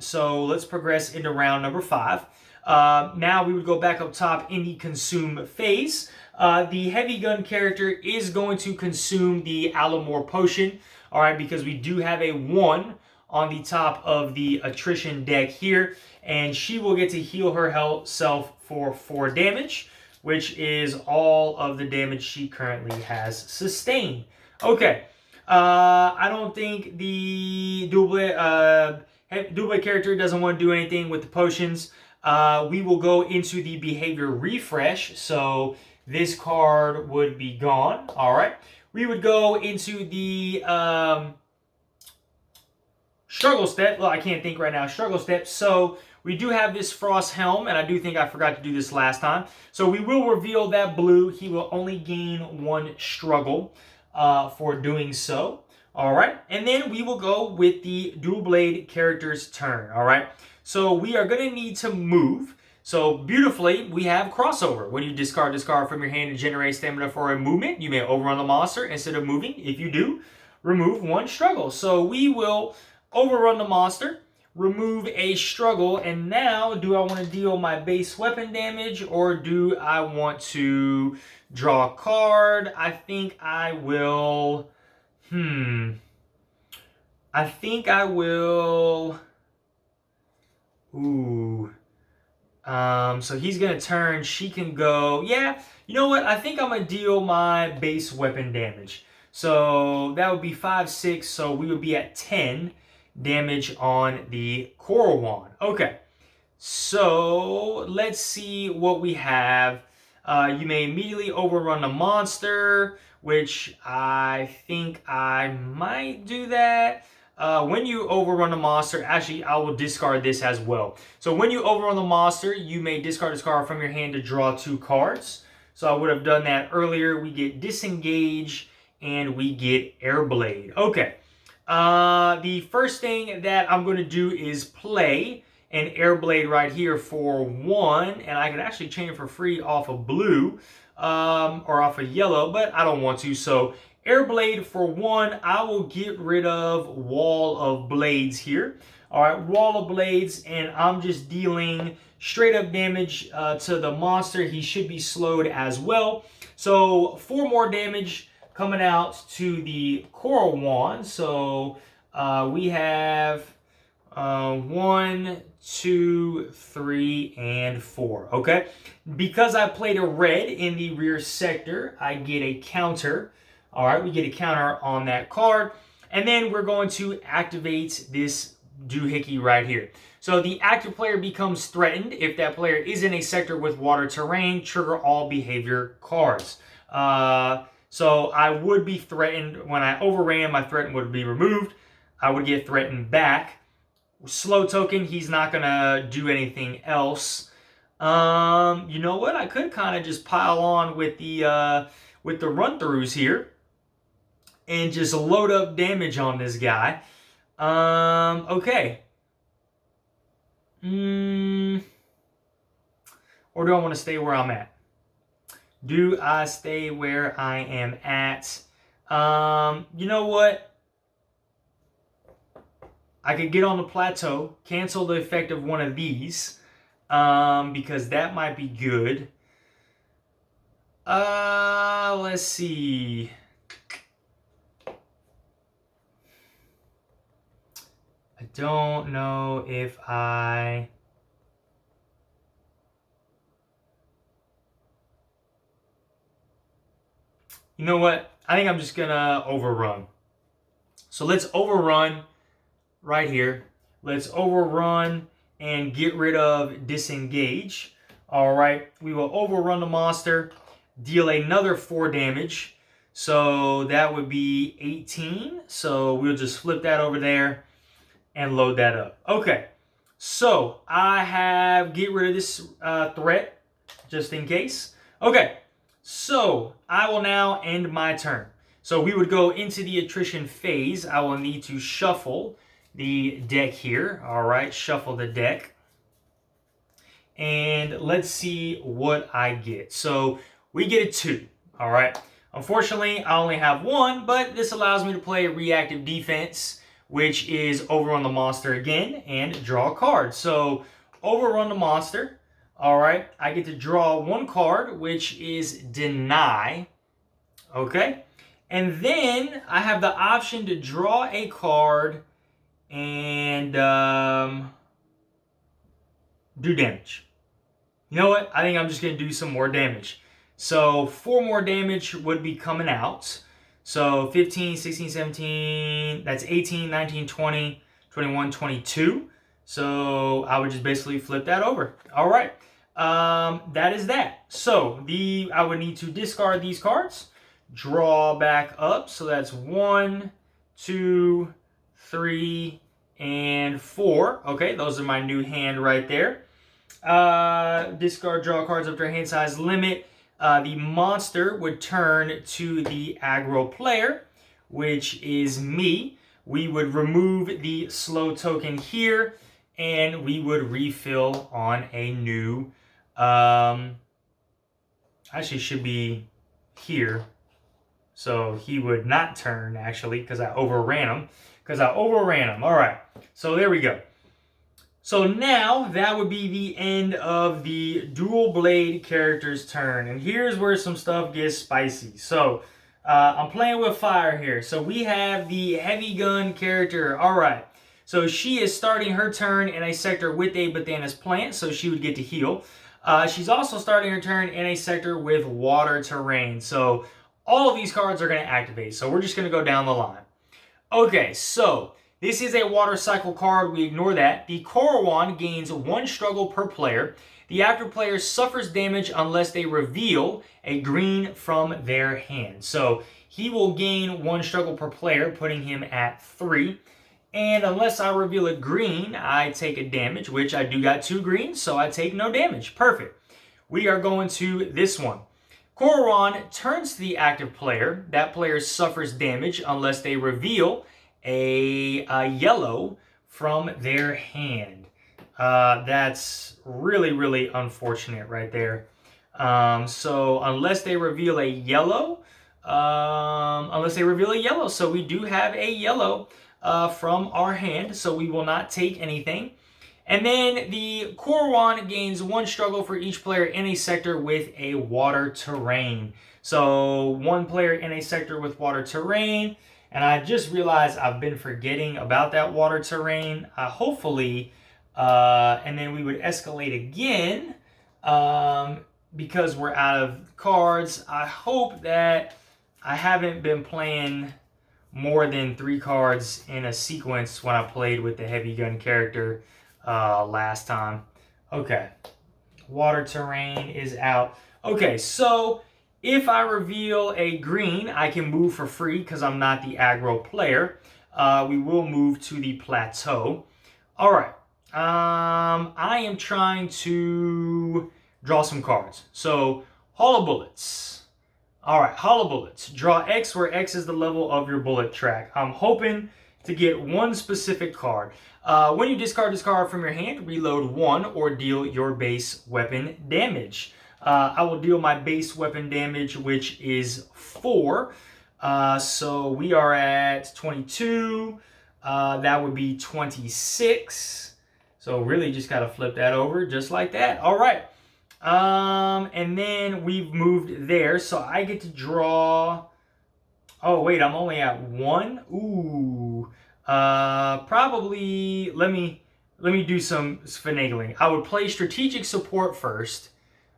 So let's progress into round number 5. Now we would go back up top in the consume phase. The heavy gun character is going to consume the Alomore potion, all right, because we do have a 1 on the top of the attrition deck here, and she will get to heal herself for 4 damage, which is all of the damage she currently has sustained. Okay. I don't think the Double character doesn't want to do anything with the potions. We will go into the behavior refresh, so this card would be gone. All right. We would go into the struggle step. Well, I can't think right now. Struggle step. So we do have this Frost Helm, and I do think I forgot to do this last time. So we will reveal that blue. He will only gain 1 struggle for doing so. All right, and then we will go with the dual blade character's turn. All right, so we are going to need to move. So beautifully, we have crossover. When you discard this card from your hand and generate stamina for a movement, you may overrun the monster instead of moving. If you do, remove 1 struggle. So we will overrun the monster, remove a struggle, and now do I want to deal my base weapon damage or do I want to draw a card? I think I will, I think I will, so he's going to turn, she can go, yeah, you know what, I think I'm going to deal my base weapon damage. So that would be 5, 6, so we would be at 10 damage on the Korowon. Okay, so let's see what we have. You may immediately overrun the monster, which I think I might do that. When you overrun the monster, actually, I will discard this as well. So when you overrun the monster, you may discard this card from your hand to draw 2 cards. So I would have done that earlier. We get Disengage and we get Airblade. Okay. The first thing that I'm going to do is play an Airblade right here for 1, and I can actually change it for free off of blue or off of yellow, but I don't want to. So Airblade for 1, I will get rid of Wall of Blades here. All right, Wall of Blades, and I'm just dealing straight up damage to the monster. He should be slowed as well. So 4 more damage coming out to the Korowon. So we have 1, 2, 3, and 4. Okay, because I played a red in the rear sector, I get a counter. All right, we get a counter on that card, and then we're going to activate this doohickey right here. So the active player becomes threatened if that player is in a sector with water terrain. Trigger all behavior cards. So I would be threatened. When I overran, my threat would be removed. I would get threatened back. Slow token, he's not going to do anything else. You know what? I could kind of just pile on with the run-throughs here and just load up damage on this guy. Okay. Or do I want to stay where I'm at? Do I stay where I am at? You know what? I could get on the plateau, cancel the effect of one of these, because that might be good. Let's see. I don't know if I... You know what? I think I'm just gonna overrun. So let's overrun right here. Let's overrun and get rid of disengage. All right, we will overrun the monster, deal another 4 damage. So that would be 18. So we'll just flip that over there and load that up. Okay, so I have get rid of this threat just in case. Okay, so I will now end my turn. So we would go into the attrition phase. I will need to shuffle the deck here. All right, shuffle the deck. And let's see what I get. So we get a 2. All right. Unfortunately, I only have 1, but this allows me to play reactive defense, which is overrun the monster again and draw a card. So overrun the monster. All right. I get to draw 1 card, which is deny. Okay. And then I have the option to draw a card and do damage. You know what? I think I'm just going to do some more damage. So 4 more damage would be coming out. So 15, 16, 17, that's 18, 19, 20, 21, 22. So I would just basically flip that over. All right. That is that. So I would need to discard these cards, draw back up. So that's 1, 2, 3, and 4. Okay, those are my new hand right there. Discard, draw cards up to hand size limit. The monster would turn to the aggro player, which is me. We would remove the slow token here, and we would refill on a new, actually should be here. So he would not turn, actually, because I overran him. All right, so there we go. So now that would be the end of the dual blade character's turn. And here's where some stuff gets spicy. So I'm playing with fire here. So we have the heavy gun character. All right. So she is starting her turn in a sector with a bananas plant. So she would get to heal. She's also starting her turn in a sector with water terrain. So all of these cards are going to activate. So we're just going to go down the line. Okay, so this is a water cycle card. We ignore that. The Korowon gains 1 struggle per player. The active player suffers damage unless they reveal a green from their hand. So he will gain 1 struggle per player, putting him at 3. And unless I reveal a green, I take a damage, which I do got 2 greens, so I take no damage. Perfect. We are going to this one. Korowon turns to the active player. That player suffers damage unless they reveal a yellow from their hand. That's really, really unfortunate right there. So unless they reveal a yellow, so we do have a yellow from our hand, so we will not take anything. And then the Korowon gains 1 struggle for each player in a sector with a water terrain. So 1 player in a sector with water terrain. And I just realized I've been forgetting about that water terrain. Hopefully, and then we would escalate again because we're out of cards. I hope that I haven't been playing more than 3 cards in a sequence when I played with the heavy gun character last time. Okay, water terrain is out. Okay, so if I reveal a green, I can move for free because I'm not the aggro player. We will move to the plateau. All right. I am trying to draw some cards. So, hollow bullets. All right, hollow bullets. Draw X where X is the level of your bullet track. I'm hoping to get one specific card. When you discard this card from your hand, reload 1 or deal your base weapon damage. I will deal my base weapon damage, which is 4. So we are at 22. That would be 26. So really just got to flip that over just like that. All right. And then we've moved there. So I get to draw... Oh, wait, I'm only at 1? Ooh. Probably, let me do some finagling. I would play strategic support first.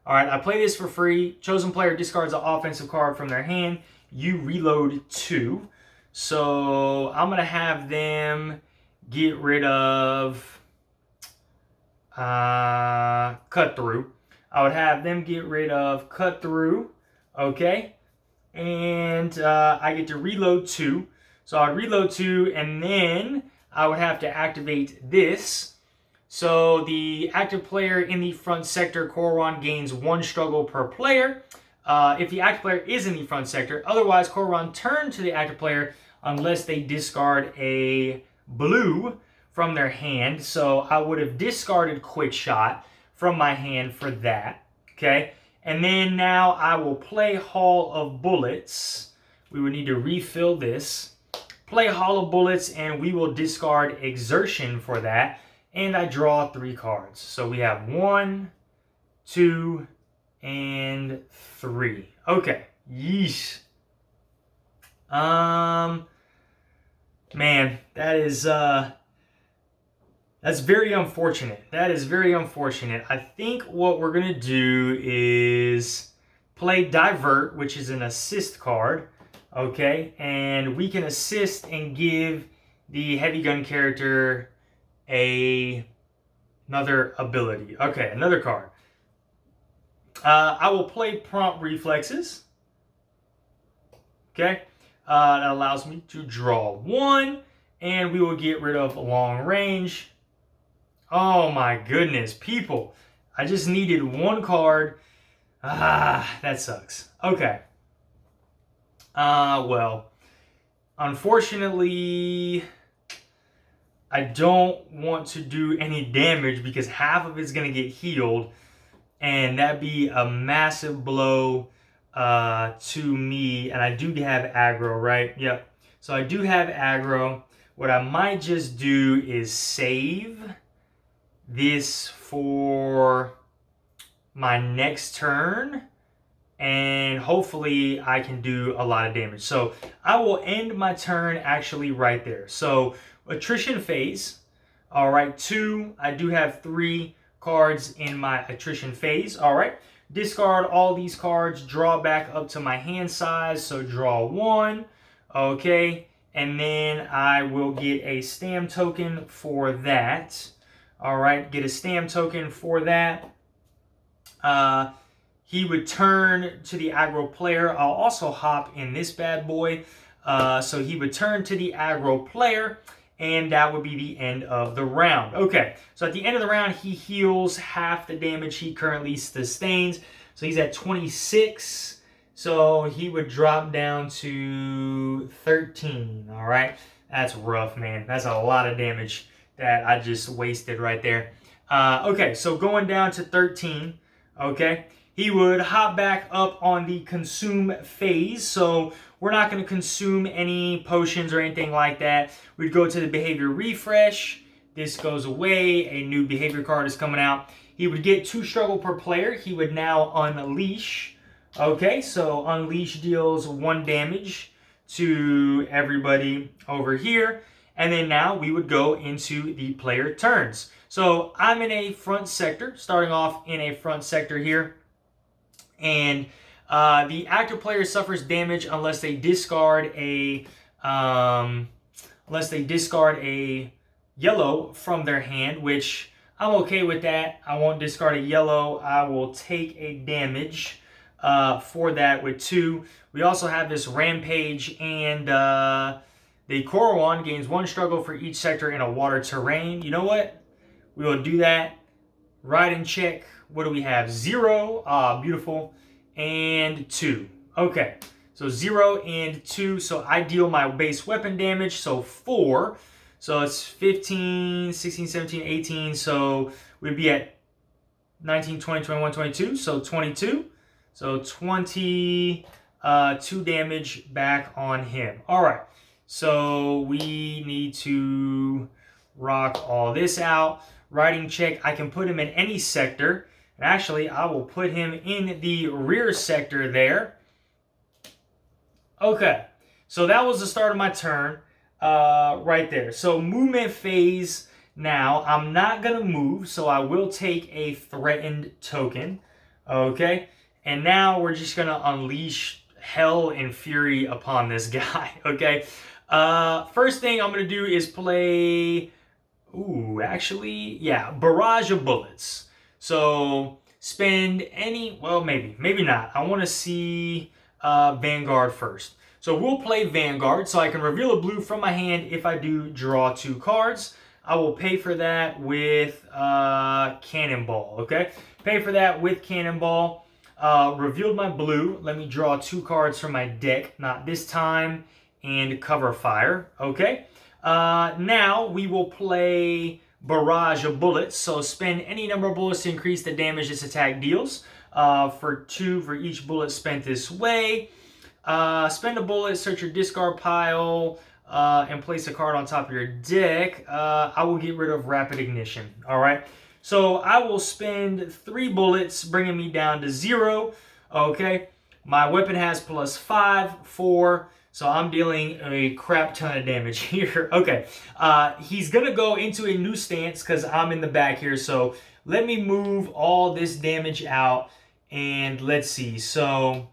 All right, I play this for free. Chosen player discards an offensive card from their hand. You reload 2. So I'm going to have them get rid of cut through. I would have them get rid of cut through. Okay. And I get to reload 2. So I'd reload 2, and then I would have to activate this. So the active player in the front sector, Korowon, gains 1 struggle per player. If the active player is in the front sector, otherwise Korowon turn to the active player unless they discard a blue from their hand. So I would have discarded Quick Shot from my hand for that. Okay. And then now I will play Hall of Bullets. We would need to refill this. Play Hall of Bullets, and we will discard Exertion for that. And I draw 3 cards. So we have 1, 2, and 3. Okay. Yeesh. Man, that is that's very unfortunate. That is very unfortunate. I think what we're going to do is play Divert, which is an assist card. Okay, and we can assist and give the heavy gun character another ability. Okay, another card. I will play Prompt Reflexes. Okay, that allows me to draw 1, and we will get rid of Long Range. Oh my goodness, people. I just needed 1 card. That sucks. Okay. Well, unfortunately, I don't want to do any damage because half of it's going to get healed, and that'd be a massive blow to me. And I do have aggro, right? Yep. So I do have aggro. What I might just do is save this for my next turn, and hopefully I can do a lot of damage. So I will end my turn actually right there. So attrition phase. All right, 2. I do have 3 cards in my attrition phase. All right, discard all these cards, draw back up to my hand size. So draw 1. Okay, and then I will get a stam token for that. All right, get a stam token for that. He would turn to the aggro player. I'll also hop in this bad boy. So he would turn to the aggro player, and that would be the end of the round. Okay, so at the end of the round, he heals half the damage he currently sustains. So he's at 26. So he would drop down to 13. All right, that's rough, man. That's a lot of damage that I just wasted right there. Okay, so going down to 13. Okay. He would hop back up on the consume phase. So we're not going to consume any potions or anything like that. We'd go to the behavior refresh. This goes away. A new behavior card is coming out. He would get 2 struggle per player. He would now unleash. Okay, so unleash deals 1 damage to everybody over here. And then now we would go into the player turns. So I'm in a front sector, starting off in a front sector here. And the active player suffers damage unless they discard a yellow from their hand, which I'm okay with that. I won't discard a yellow. I will take a damage for that with 2. We also have this rampage, and the Korowon gains 1 struggle for each sector in a water terrain. You know what? We will do that. Ride and check. What do we have? 0. Beautiful. And 2. Okay. So 0 and 2. So I deal my base weapon damage. So 4. So it's 15, 16, 17, 18. So we'd be at 19, 20, 21, 22. So 22. So 22 damage back on him. All right. So we need to rock all this out. Riding check. I can put him in any sector. And actually, I will put him in the rear sector there. Okay. So that was the start of my turn right there. So movement phase now. I'm not going to move, so I will take a threatened token. Okay. And now we're just going to unleash hell and fury upon this guy. Okay. First thing I'm going to do is play... Ooh, actually, yeah, barrage of bullets. So spend any... Well, maybe not. I want to see Vanguard first. So we'll play Vanguard, so I can reveal a blue from my hand if I do draw 2 cards. I will pay for that with Cannonball, okay? Pay for that with Cannonball. Revealed my blue. Let me draw 2 cards from my deck, not this time, and cover fire, okay? Now we will play Barrage of Bullets. So spend any number of bullets to increase the damage this attack deals. For 2 for each bullet spent this way. Spend a bullet, search your discard pile, and place a card on top of your deck. I will get rid of Rapid Ignition. All right. So I will spend 3 bullets, bringing me down to 0. Okay. My weapon has +5, 4. So I'm dealing a crap ton of damage here. Okay. He's going to go into a new stance because I'm in the back here. So let me move all this damage out. And let's see. So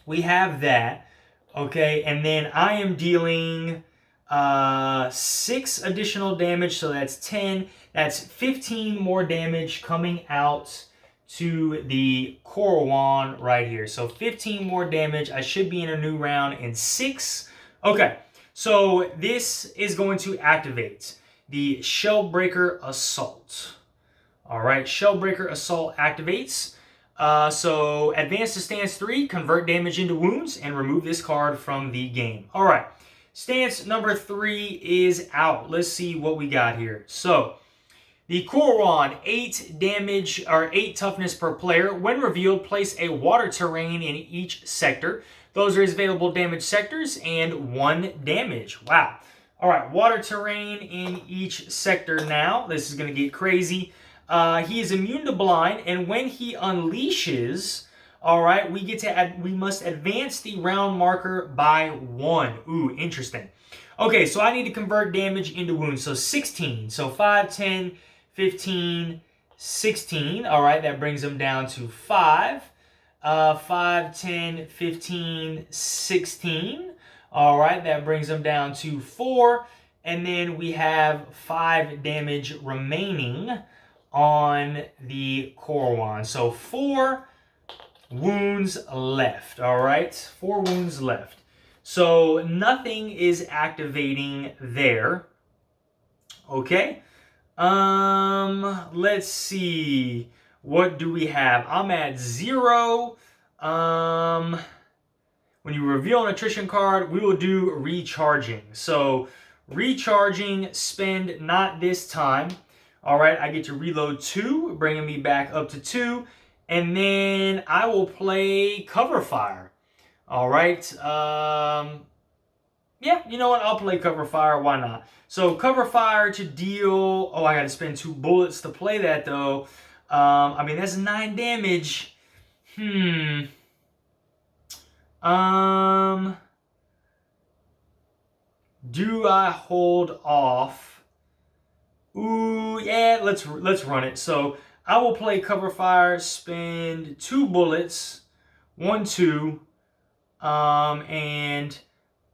we have that. Okay. And then I am dealing 6 additional damage. So that's 10. That's 15 more damage coming out to the Korowon right here. So 15 more damage. I should be in a new round in 6. Okay, so this is going to activate the Shellbreaker Assault. All right, Shellbreaker Assault activates. So advance to stance 3, convert damage into wounds, and remove this card from the game. All right, stance number 3 is out. Let's see what we got here. So the Korowon, 8 damage or 8 toughness per player. When revealed, place a water terrain in each sector. Those are his available damage sectors and 1 damage. Wow. All right, water terrain in each sector now. This is going to get crazy. He is immune to blind, and when he unleashes, all right, we must advance the round marker by 1. Ooh, interesting. Okay, so I need to convert damage into wounds. So 16. So 5, 10, 15, 16. All right, that brings them down to 5. 5, 10, 15, 16. All right, that brings them down to 4. And then we have 5 damage remaining on the Korowon. So 4 wounds left. All right, 4 wounds left. So nothing is activating there. Okay. Let's see. What do we have? I'm at 0. When you reveal an attrition card, we will do recharging. So recharging, spend not this time. All right, I get to reload 2, bringing me back up to 2. And then I will play cover fire. All right. Yeah, you know what? I'll play cover fire. Why not? So cover fire to deal... Oh, I got to spend 2 bullets to play that, though. I mean, that's 9 damage. Do I hold off? Ooh, yeah, let's run it. So I will play cover fire, spend 2 bullets, 1, 2, and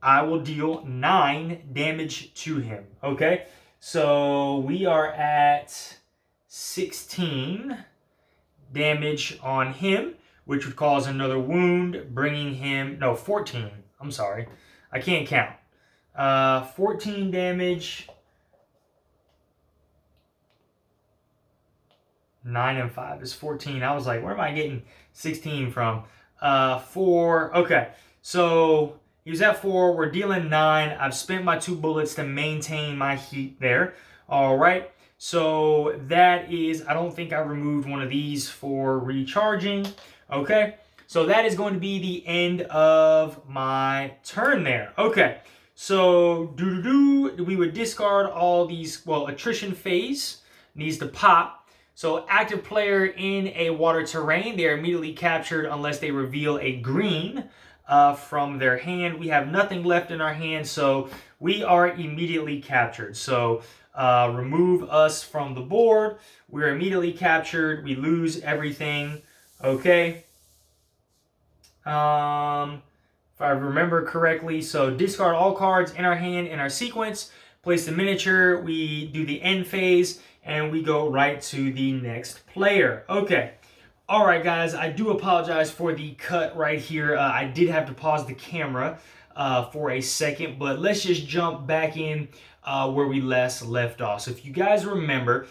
I will deal 9 damage to him. Okay, so we are at 16 damage on him, which would cause another wound, bringing him... No, 14. I'm sorry. I can't count. 14 damage. 9 and 5 is 14. I was like, where am I getting 16 from? 4. Okay, so he was at 4. We're dealing 9. I've spent my 2 bullets to maintain my heat there. All right, so that is, I don't think I removed one of these for recharging. Okay, so that is going to be the end of my turn there. Okay, so we would discard all these, well, attrition phase needs to pop. So active player in a water terrain, they are immediately captured unless they reveal a green from their hand. We have nothing left in our hand, so we are immediately captured. So remove us from the board. We're immediately captured. We lose everything. Okay. If I remember correctly, so discard all cards in our hand in our sequence, place the miniature, we do the end phase, and we go right to the next player. Okay. All right, guys, I do apologize for the cut right here. I did have to pause the camera for a second, but let's just jump back in where we last left off. So if you guys remember,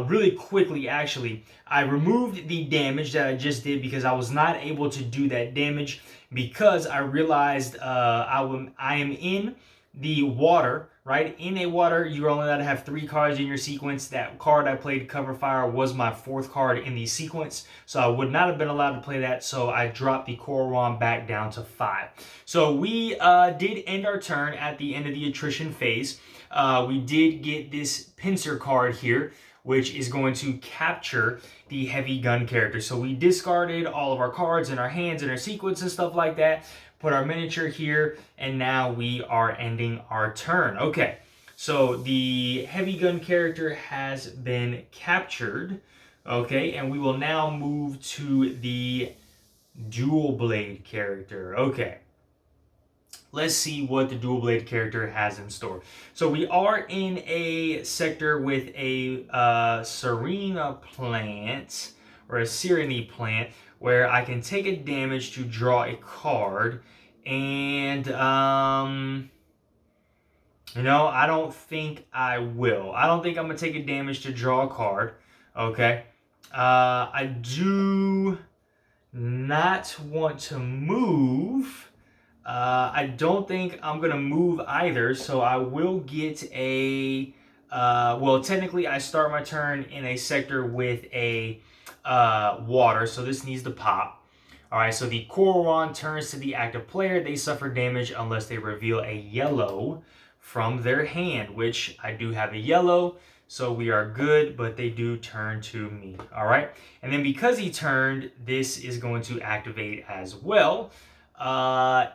really quickly, actually, I removed the damage that I just did because I was not able to do that damage because I realized I am in the water, right? In a water, you're only allowed to have 3 cards in your sequence. That card I played, Cover Fire, was my 4th card in the sequence, so I would not have been allowed to play that, so I dropped the Korowon back down to 5. So we did end our turn at the end of the attrition phase. We did get this pincer card here, which is going to capture the heavy gun character. So we discarded all of our cards in our hands and our sequence and stuff like that, put our miniature here, and now we are ending our turn. Okay, so the heavy gun character has been captured. Okay, and we will now move to the dual blade character. Okay, let's see what the dual blade character has in store. So we are in a sector with a Serena plant, or a Serene plant, where I can take a damage to draw a card, and you know, I don't think I will. I don't think I'm gonna take a damage to draw a card. Okay, I do not want to move. I don't think I'm gonna move either, so I will get a well, technically I start my turn in a sector with a water, so this needs to pop. Alright, so the Korowon turns to the active player. They suffer damage unless they reveal a yellow from their hand, which I do have a yellow, so we are good, but they do turn to me. Alright, and then because he turned, this is going to activate as well.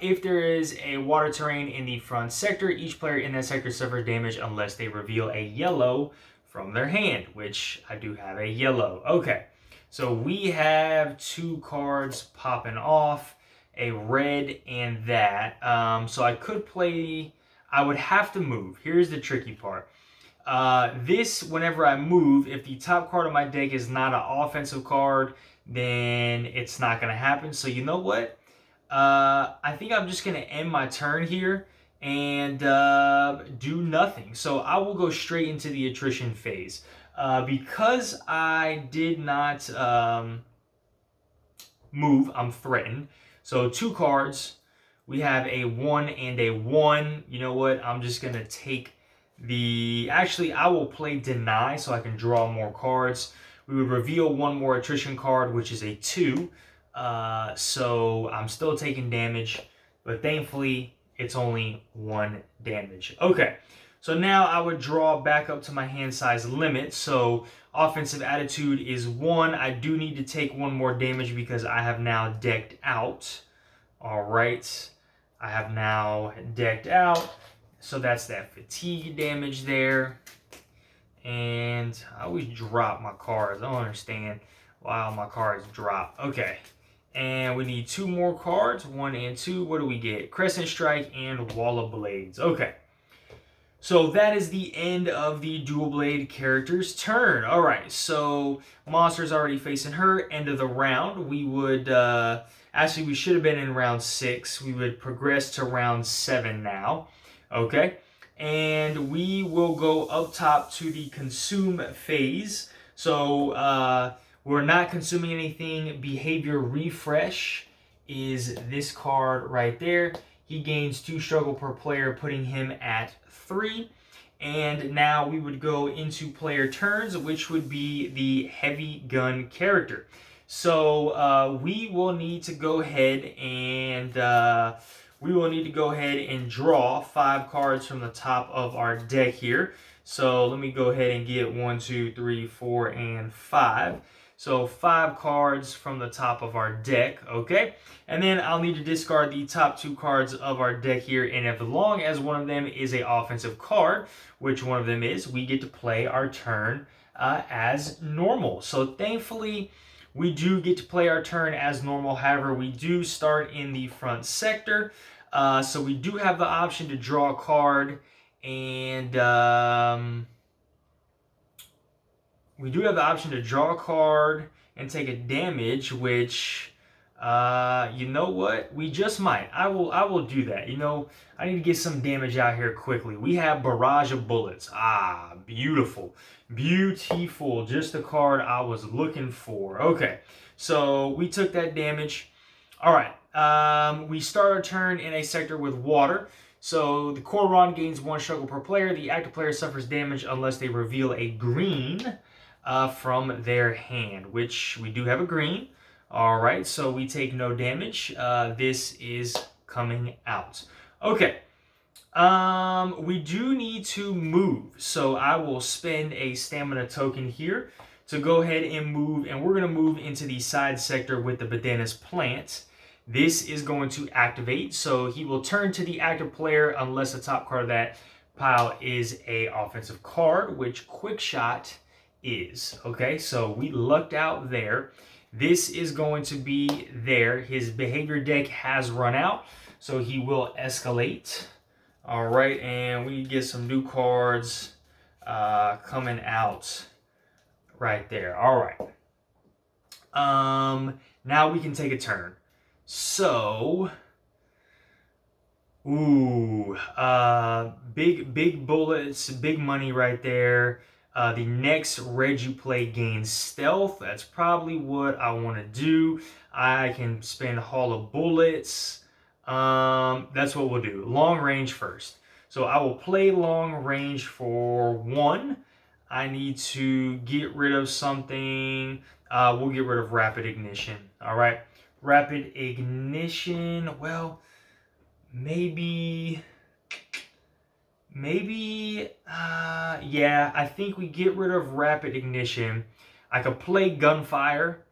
If there is a water terrain in the front sector, each player in that sector suffers damage unless they reveal a yellow from their hand, which I do have a yellow. Okay, so we have 2 cards popping off, a red and that. So I could play, I would have to move. Here's the tricky part. This, whenever I move, if the top card of my deck is not an offensive card, then it's not going to happen. So you know what? I think I'm just going to end my turn here and do nothing. So I will go straight into the attrition phase. Because I did not move, I'm threatened. So 2 cards. We have a 1 and a 1. You know what? I'm just going to take the... Actually, I will play Deny so I can draw more cards. We would reveal 1 more attrition card, which is a 2. So I'm still taking damage, but thankfully it's only 1 damage. Okay, so now I would draw back up to my hand size limit. So offensive attitude is 1. I do need to take 1 more damage because I have now decked out. All right, I have now decked out. So that's that fatigue damage there. And I always drop my cards. I don't understand why all my cards drop. Okay. And we need 2 more cards, 1 and 2. What do we get? Crescent Strike and Wall of Blades. Okay. So that is the end of the dual blade character's turn. All right. So Monster's already facing her. End of the round. We would, actually we should have been in round 6. We would progress to round 7 now. Okay. And we will go up top to the consume phase. So, we're not consuming anything. Behavior refresh is this card right there. He gains 2 struggle per player, putting him at 3. And now we would go into player turns, which would be the heavy gun character. So we will need to go ahead and draw 5 cards from the top of our deck here. So let me go ahead and get 1, 2, 3, 4, and 5. So 5 cards from the top of our deck, okay? And then I'll need to discard the top 2 cards of our deck here, and as long as one of them is an offensive card, which one of them is, we get to play our turn as normal. So thankfully, we do get to play our turn as normal. However, we do start in the front sector. So we do have the option to draw a card, and take a damage, which you know what? We just might. I will do that. You know, I need to get some damage out here quickly. We have Barrage of Bullets. Ah, beautiful. Beautiful. Just the card I was looking for. Okay. So we took that damage. All right. We start our turn in a sector with water. So the Korowon gains 1 struggle per player. The active player suffers damage unless they reveal a green from their hand, which we do have a green. All right, so we take no damage. This is coming out. Okay, we do need to move. So I will spend a stamina token here to go ahead and move, and we're going to move into the side sector with the bananas plant. This is going to activate, so he will turn to the active player unless the top card of that pile is a offensive card, which Quick Shot is. Okay, so we lucked out there. This is going to be there. His behavior deck has run out, so he will escalate. All right, and we get some new cards coming out right there. All right. Now we can take a turn. So, big bullets, big money right there. The next Reggie play gains stealth. That's probably what I want to do. I can spend Hall of Bullets. That's what we'll do. Long range first. So I will play long range for 1. I need to get rid of something. We'll get rid of Rapid Ignition. All right. Rapid Ignition, well, maybe, yeah, I think we get rid of Rapid Ignition. I could play Gunfire,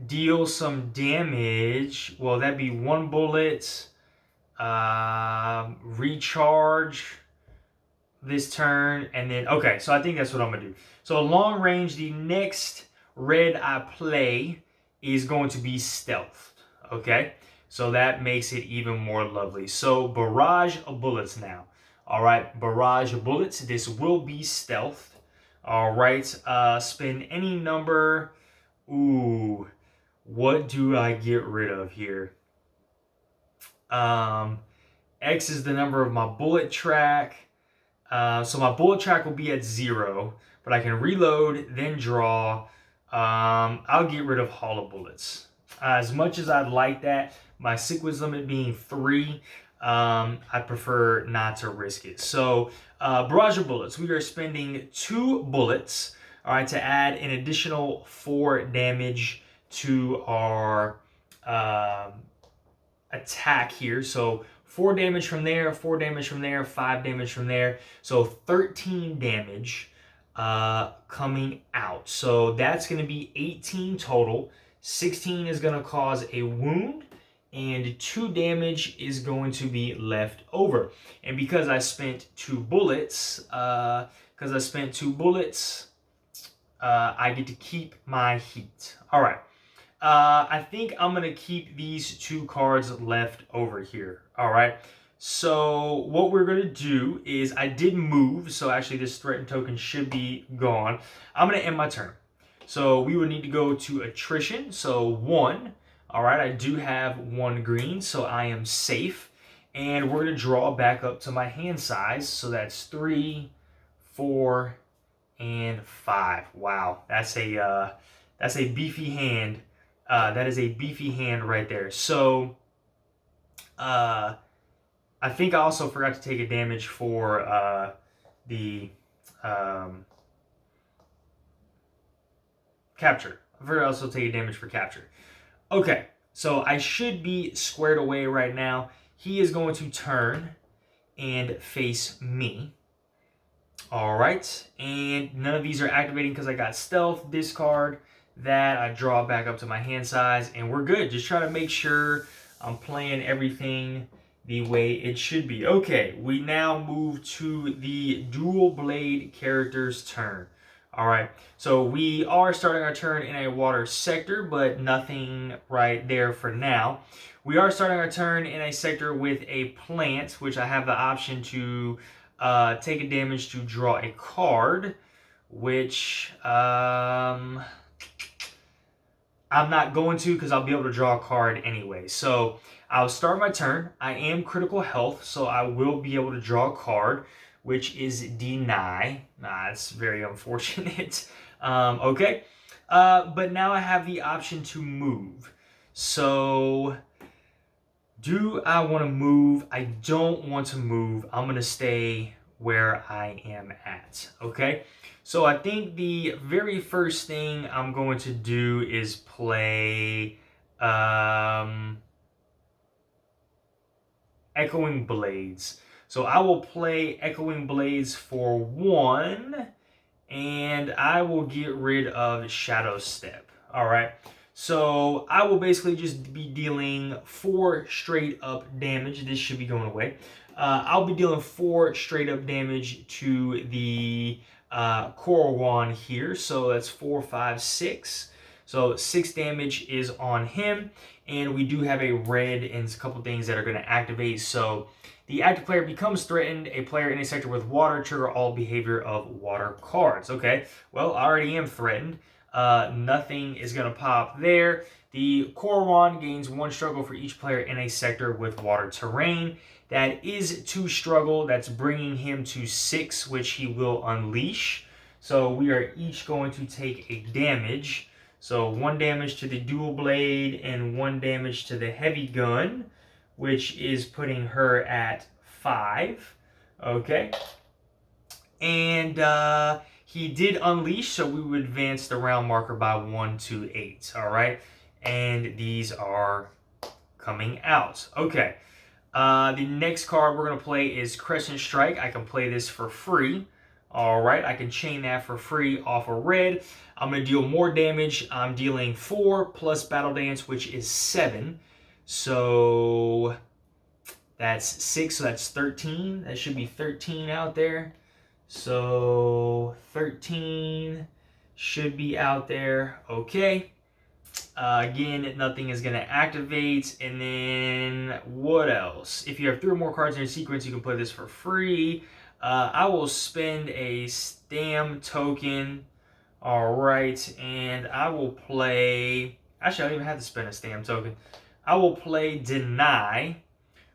deal some damage. Well, that'd be 1 bullet, recharge this turn, and then, okay, so I think that's what I'm going to do. So long range, the next red I play is going to be stealth, okay? So that makes it even more lovely. So Barrage of Bullets now. All right, Barrage of Bullets. This will be stealth. All right, spend any number. Ooh, what do I get rid of here? X is the number of my bullet track. So my bullet track will be at 0, but I can reload, then draw. I'll get rid of Hall of Bullets. As much as I'd like that, my sequence limit being 3, I prefer not to risk it. So, Barrage of Bullets. We are spending 2 bullets, all right, to add an additional 4 damage to our attack here. So, 4 damage from there, 4 damage from there, 5 damage from there. So, 13 damage. Coming out. So that's going to be 18 total. 16 is going to cause a wound, and 2 damage is going to be left over. And because I spent 2 bullets, I get to keep my heat. All right. I think I'm going to keep these 2 cards left over here. All right. So what we're going to do is, I did move, so actually this threatened token should be gone. I'm going to end my turn. So we would need to go to attrition, so 1. All right, I do have 1 green, so I am safe. And we're going to draw back up to my hand size, so that's 3, 4, and 5. Wow, that's a beefy hand That is a beefy hand right there. So I think I also forgot to take a damage for the capture. I forgot to also take a damage for capture. Okay, so I should be squared away right now. He is going to turn and face me. All right, and none of these are activating because I got stealth, discard, that I draw back up to my hand size, and we're good. Just trying to make sure I'm playing everything the way it should be. Okay, we now move to the dual blade character's turn. All right, so we are starting our turn in a water sector, but nothing right there for now. We are starting our turn in a sector with a plant, which I have the option to take a damage to draw a card, which I'm not going to because I'll be able to draw a card anyway. So I'll start my turn. I am critical health, so I will be able to draw a card, which is deny. It's very unfortunate. Okay. But now I have the option to move. So do I want to move? I don't want to move. I'm going to stay where I am at. Okay. So I think the very first thing I'm going to do is play Echoing Blades. So I will play Echoing Blades for 1, and I will get rid of Shadow Step. All right. So I will basically just be dealing 4 straight up damage. This should be going away. I'll be dealing 4 straight up damage to the Korowon here. So that's 4, 5, 6. So 6 damage is on him. And we do have a red and a couple things that are going to activate. So the active player becomes threatened. A player in a sector with water trigger all behavior of water cards. Okay, well, I already am threatened. Nothing is going to pop there. The Korowon gains 1 struggle for each player in a sector with water terrain. That is 2 struggle. That's bringing him to 6, which he will unleash. So we are each going to take a damage. So 1 damage to the dual blade and 1 damage to the heavy gun, which is putting her at 5. Okay. And he did unleash, so we would advance the round marker by 1 to 8. All right. And these are coming out. Okay. The next card we're going to play is Crescent Strike. I can play this for free. All right, I can chain that for free off a red. I'm going to deal more damage. I'm dealing 4 plus Battle Dance, which is 7. So that's 6, so that's 13. That should be 13 out there. So 13 should be out there. Okay. Again, nothing is going to activate. And then what else? If you have 3 or more cards in your sequence, you can play this for free. I will spend a stam token. All right. And I will play... Actually, I don't even have to spend a stam token. I will play Deny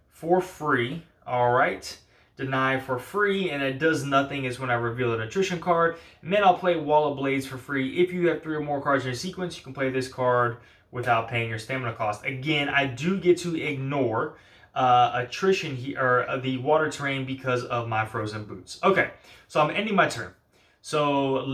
for free. All right. Deny for free, and it does nothing is when I reveal an attrition card. And then I'll play Wall of Blades for free. If you have 3 or more cards in your sequence, you can play this card without paying your stamina cost. Again, I do get to ignore attrition here, or the water terrain, because of my frozen boots. Okay, so I'm ending my turn. So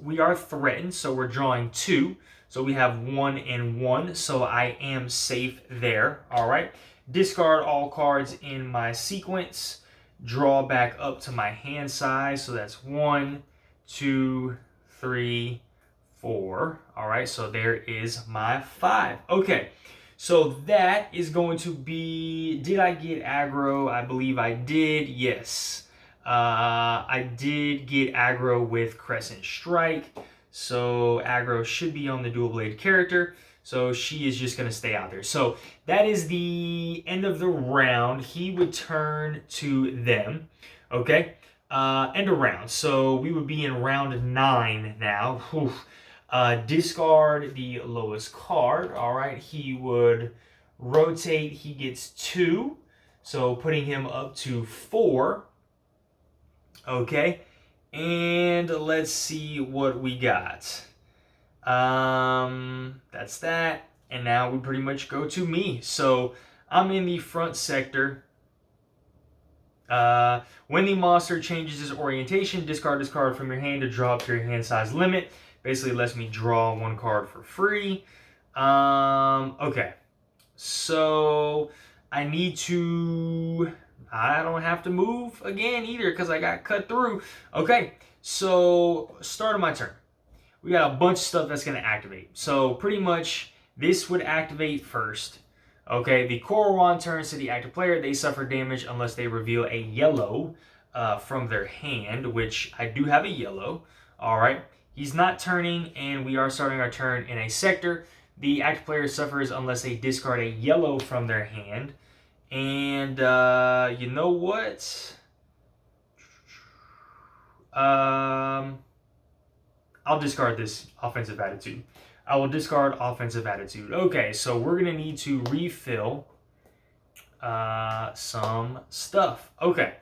we are threatened, so we're drawing 2. So we have 1 and 1, so I am safe there. All right, discard all cards in my sequence. Draw back up to my hand size. So that's 1, 2, 3, 4. All right, so there is my 5. Okay, so that is going to be... Did I get aggro? I believe I did. Yes. I did get aggro with Crescent Strike. So aggro should be on the dual blade character. So she is just going to stay out there. So that is the end of the round. He would turn to them. Okay. End of round. So we would be in round 9 now. Discard the lowest card. All right. He would rotate. He gets 2. So putting him up to 4. Okay. And let's see what we got. That's that. And now we pretty much go to me. So I'm in the front sector. When the monster changes its orientation, discard this card from your hand to draw up to your hand size limit. Basically lets me draw one card for free. Okay. So I need to... I don't have to move again either because I got cut through. Okay, so start of my turn. We got a bunch of stuff that's going to activate. So pretty much this would activate first. Okay, the Korowon turns to the active player. They suffer damage unless they reveal a yellow from their hand, which I do have a yellow. All right, he's not turning, and we are starting our turn in a sector. The active player suffers unless they discard a yellow from their hand. And you know what? I'll discard this offensive attitude. I will discard offensive attitude. Okay, so we're going to need to refill some stuff. Okay,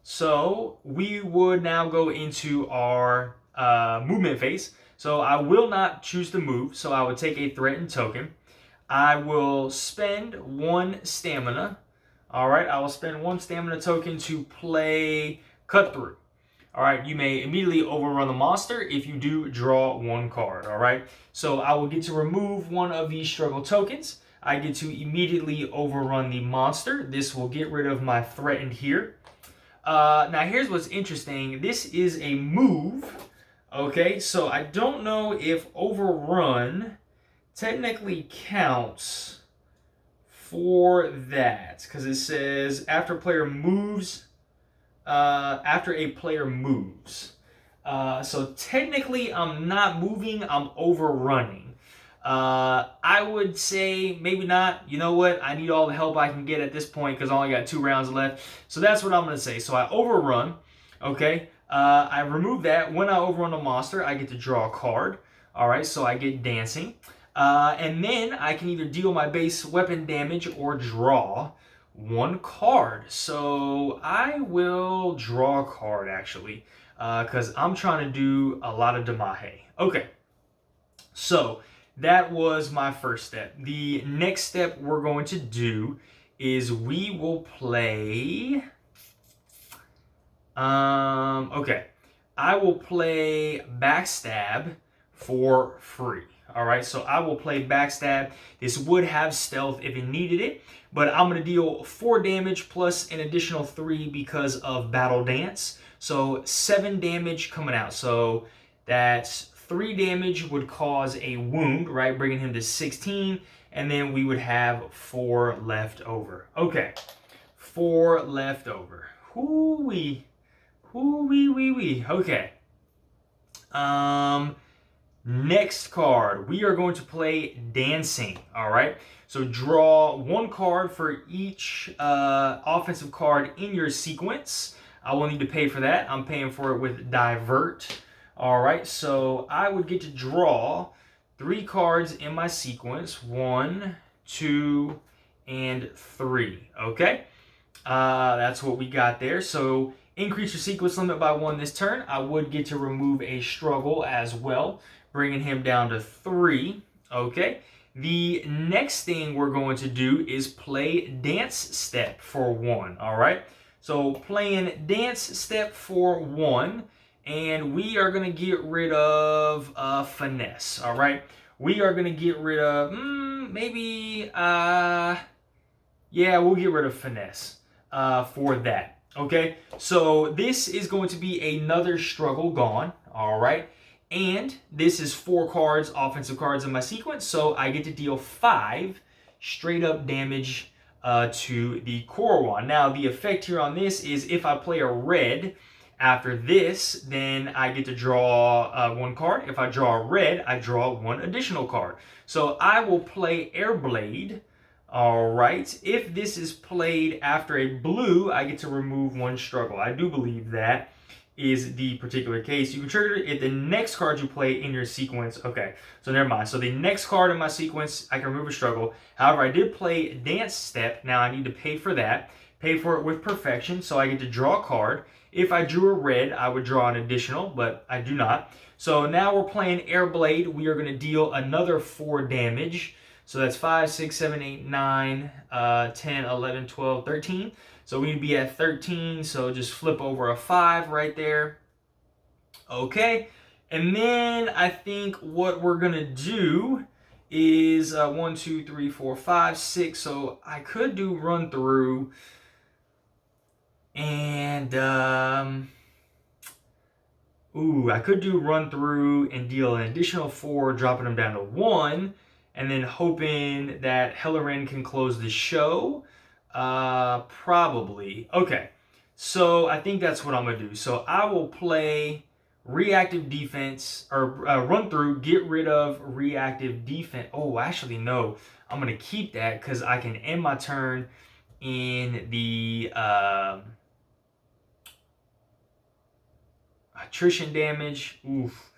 so we would now go into our movement phase. So I will not choose to move, so I would take a threatened token. I will spend 1 stamina. All right, I will spend 1 stamina token to play Cut Through. All right, you may immediately overrun the monster. If you do, draw 1 card. All right, so I will get to remove 1 of these struggle tokens. I get to immediately overrun the monster. This will get rid of my threatened here. Now, here's what's interesting. This is a move. Okay, so I don't know if overrun technically counts for that because it says after a player moves. So technically I'm not moving, I'm overrunning. I would say maybe not. You know what? I need all the help I can get at this point because I only got 2 rounds left. So that's what I'm going to say. So I overrun. Okay. I remove that. When I overrun a monster, I get to draw a card. All right. So I get dancing. And then I can either deal my base weapon damage or draw 1 card. So I will draw a card actually, because I'm trying to do a lot of damahe. Okay, so that was my first step. The next step we're going to do is we will play. Okay, I will play Backstab for free. All right, so I will play Backstab. This would have stealth if it needed it, but I'm going to deal 4 damage plus an additional 3 because of Battle Dance. So 7 damage coming out. So that's 3 damage would cause a wound, right? Bringing him to 16. And then we would have 4 left over. Okay, 4 left over. Hoo-wee. Hoo-wee-wee-wee. Okay. Next card, we are going to play Dancing, all right? So draw 1 card for each offensive card in your sequence. I will need to pay for that. I'm paying for it with Divert, all right? So I would get to draw 3 cards in my sequence, 1, 2, and 3, okay? That's what we got there. So increase your sequence limit by 1 this turn. I would get to remove a struggle as well, bringing him down to 3, okay? The next thing we're going to do is play Dance Step for 1, all right? So playing Dance Step for 1, and we are going to get rid of Finesse, all right? We are going to get rid of, yeah, we'll get rid of Finesse for that, okay? So this is going to be another struggle gone, all right? And this is 4 cards, offensive cards in my sequence, so I get to deal 5 straight up damage to the Korowon. Now, the effect here on this is if I play a red after this, then I get to draw 1 card. If I draw a red, I draw 1 additional card. So I will play Airblade. All right. If this is played after a blue, I get to remove 1 struggle. I do believe that is the particular case. You can trigger it if the next card you play in your sequence. Okay, so never mind. So the next card in my sequence, I can remove a struggle. However, I did play Dance Step. Now I need to pay for that. Pay for it with Perfection, so I get to draw a card. If I drew a red, I would draw an additional, but I do not. So now we're playing Airblade. We are going to deal another 4 damage So that's 5, 6, 7, 8, 9, 10, 11, 12, 13. So we need to be at 13. So just flip over a 5 right there. Okay. And then I think what we're going to do is 1, 2, 3, 4, 5, 6. So I could do run through. And, I could do run through and deal an additional 4, dropping them down to 1. And then hoping that Hellerin can close the show. Probably. Okay. So I think that's what I'm going to do. So I will play reactive defense, or run through, get rid of reactive defense. Oh, actually, no. I'm going to keep that because I can end my turn in the attrition damage. Oof.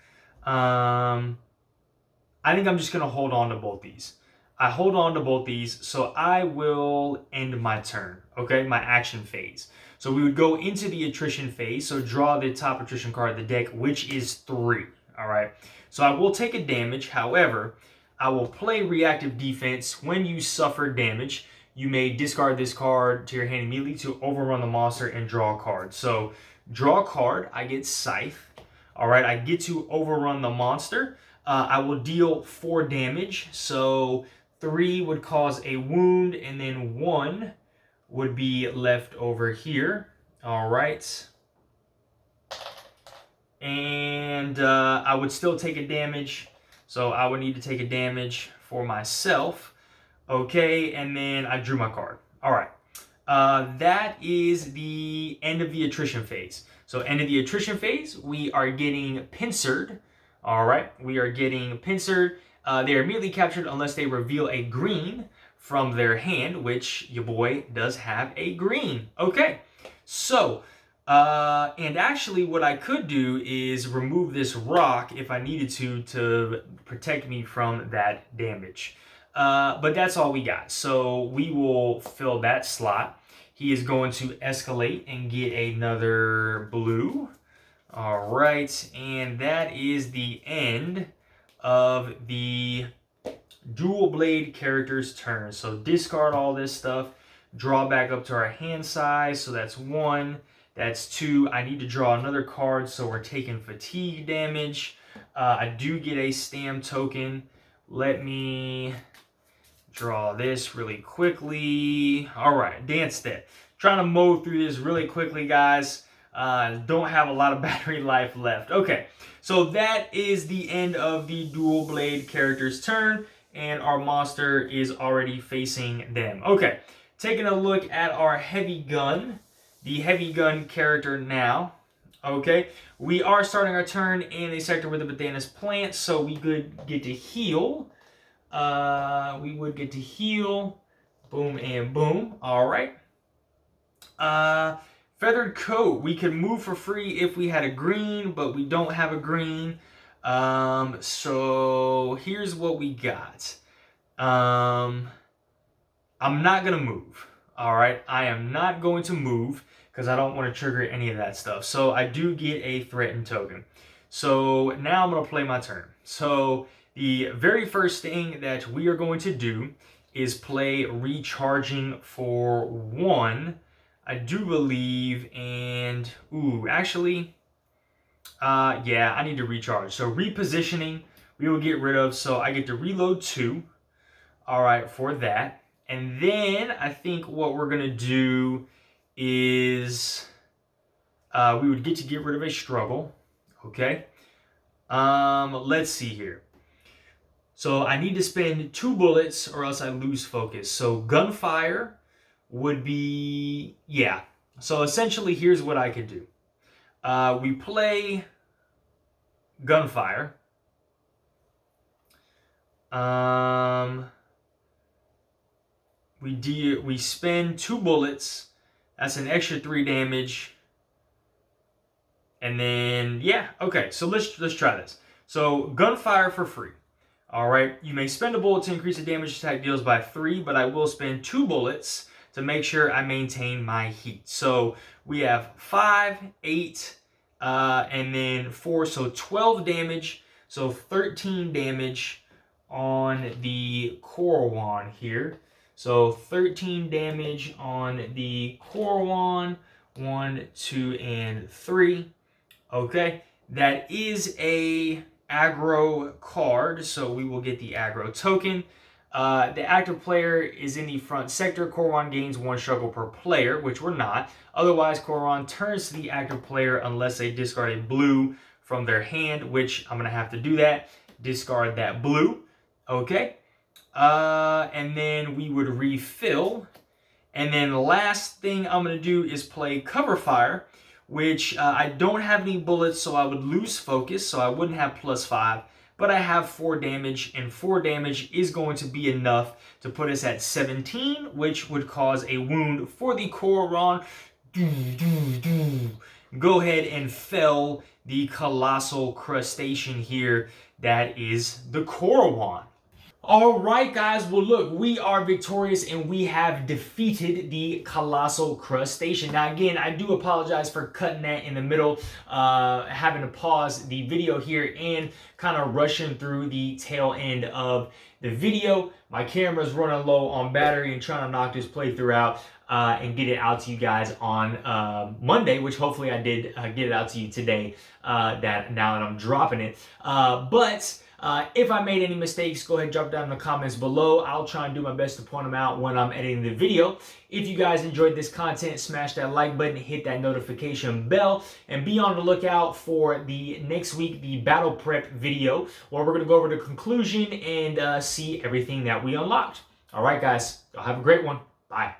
I think I'm just going to hold on to both these. I hold on to both these, so I will end my turn, okay? My action phase. So we would go into the attrition phase, so draw the top attrition card of the deck, which is 3, all right? So I will take a damage. However, I will play reactive defense. When you suffer damage, you may discard this card to your hand immediately to overrun the monster and draw a card. So draw a card, I get Scythe, all right? I get to overrun the monster. I will deal 4 damage, so 3 would cause a wound, and then 1 would be left over here. All right. And I would still take a damage, so I would need to take a damage for myself. Okay, and then I drew my card. All right. That is the end of the attrition phase. So end of the attrition phase, we are getting pincered. All right, we are getting pincered. They are immediately captured unless they reveal a green from their hand, which your boy does have a green. Okay, so, and actually what I could do is remove this rock if I needed to protect me from that damage. But that's all we got. So we will fill that slot. He is going to escalate and get another blue. All right, and that is the end of the dual blade character's turn. So discard all this stuff, draw back up to our hand size. So that's 1, that's 2. I need to draw another card, so we're taking fatigue damage. I do get a stam token. Let me draw this really quickly. All right, dance step. Trying to mow through this really quickly, guys. Don't have a lot of battery life left. Okay, so that is the end of the dual blade character's turn, and our monster is already facing them. Okay, taking a look at our heavy gun, the heavy gun character now. Okay, we are starting our turn in a sector with a bananas plant, so we could get to heal. We would get to heal. Boom and boom. All right. Feathered coat. We could move for free if we had a green, but we don't have a green. So here's what we got. I'm not going to move. All right. I am not going to move because I don't want to trigger any of that stuff. So I do get a threatened token. So now I'm going to play my turn. So the very first thing that we are going to do is play recharging for 1. I do believe, and actually, yeah, I need to recharge. So repositioning, we will get rid of. So I get to reload 2. All right, for that. And then I think what we're gonna do is we would get to get rid of a struggle. Okay. Let's see here. So I need to spend 2 bullets or else I lose focus. So gunfire would be, yeah. So essentially, here's what I could do. We play gunfire. We spend 2 bullets. That's an extra 3 damage. And then, yeah, okay. So let's try this. So gunfire for free. All right. You may spend a bullet to increase the damage attack deals by 3, but I will spend 2 bullets to make sure I maintain my heat. So we have 5, 8, and then 4, so 12 damage. So 13 damage on the Korowon here. So 13 damage on the Korowon. 1, 2, and 3. Okay, that is a aggro card, so we will get the aggro token. The active player is in the front sector. Korowon gains 1 struggle per player, which we're not. Otherwise, Korowon turns to the active player unless they discard a blue from their hand, which I'm going to have to do that. Discard that blue. Okay. And then we would refill. And then the last thing I'm going to do is play Cover Fire, which I don't have any bullets, so I would lose focus, so I wouldn't have +5. But I have 4 damage, and 4 damage is going to be enough to put us at 17, which would cause a wound for the Korowon. Go ahead and fell the colossal crustacean here. That is the Korowon. All right, guys. Well, look, we are victorious and we have defeated the colossal crustacean. Now, again, I do apologize for cutting that in the middle, having to pause the video here and kind of rushing through the tail end of the video. My camera's running low on battery and trying to knock this playthrough out and get it out to you guys on Monday, which hopefully I did get it out to you today. Now that I'm dropping it, but. If I made any mistakes, go ahead and drop down in the comments below. I'll try and do my best to point them out when I'm editing the video. If you guys enjoyed this content, smash that like button, hit that notification bell, and be on the lookout for the next week, the battle prep video, where we're going to go over the conclusion and see everything that we unlocked. All right, guys, y'all have a great one. Bye.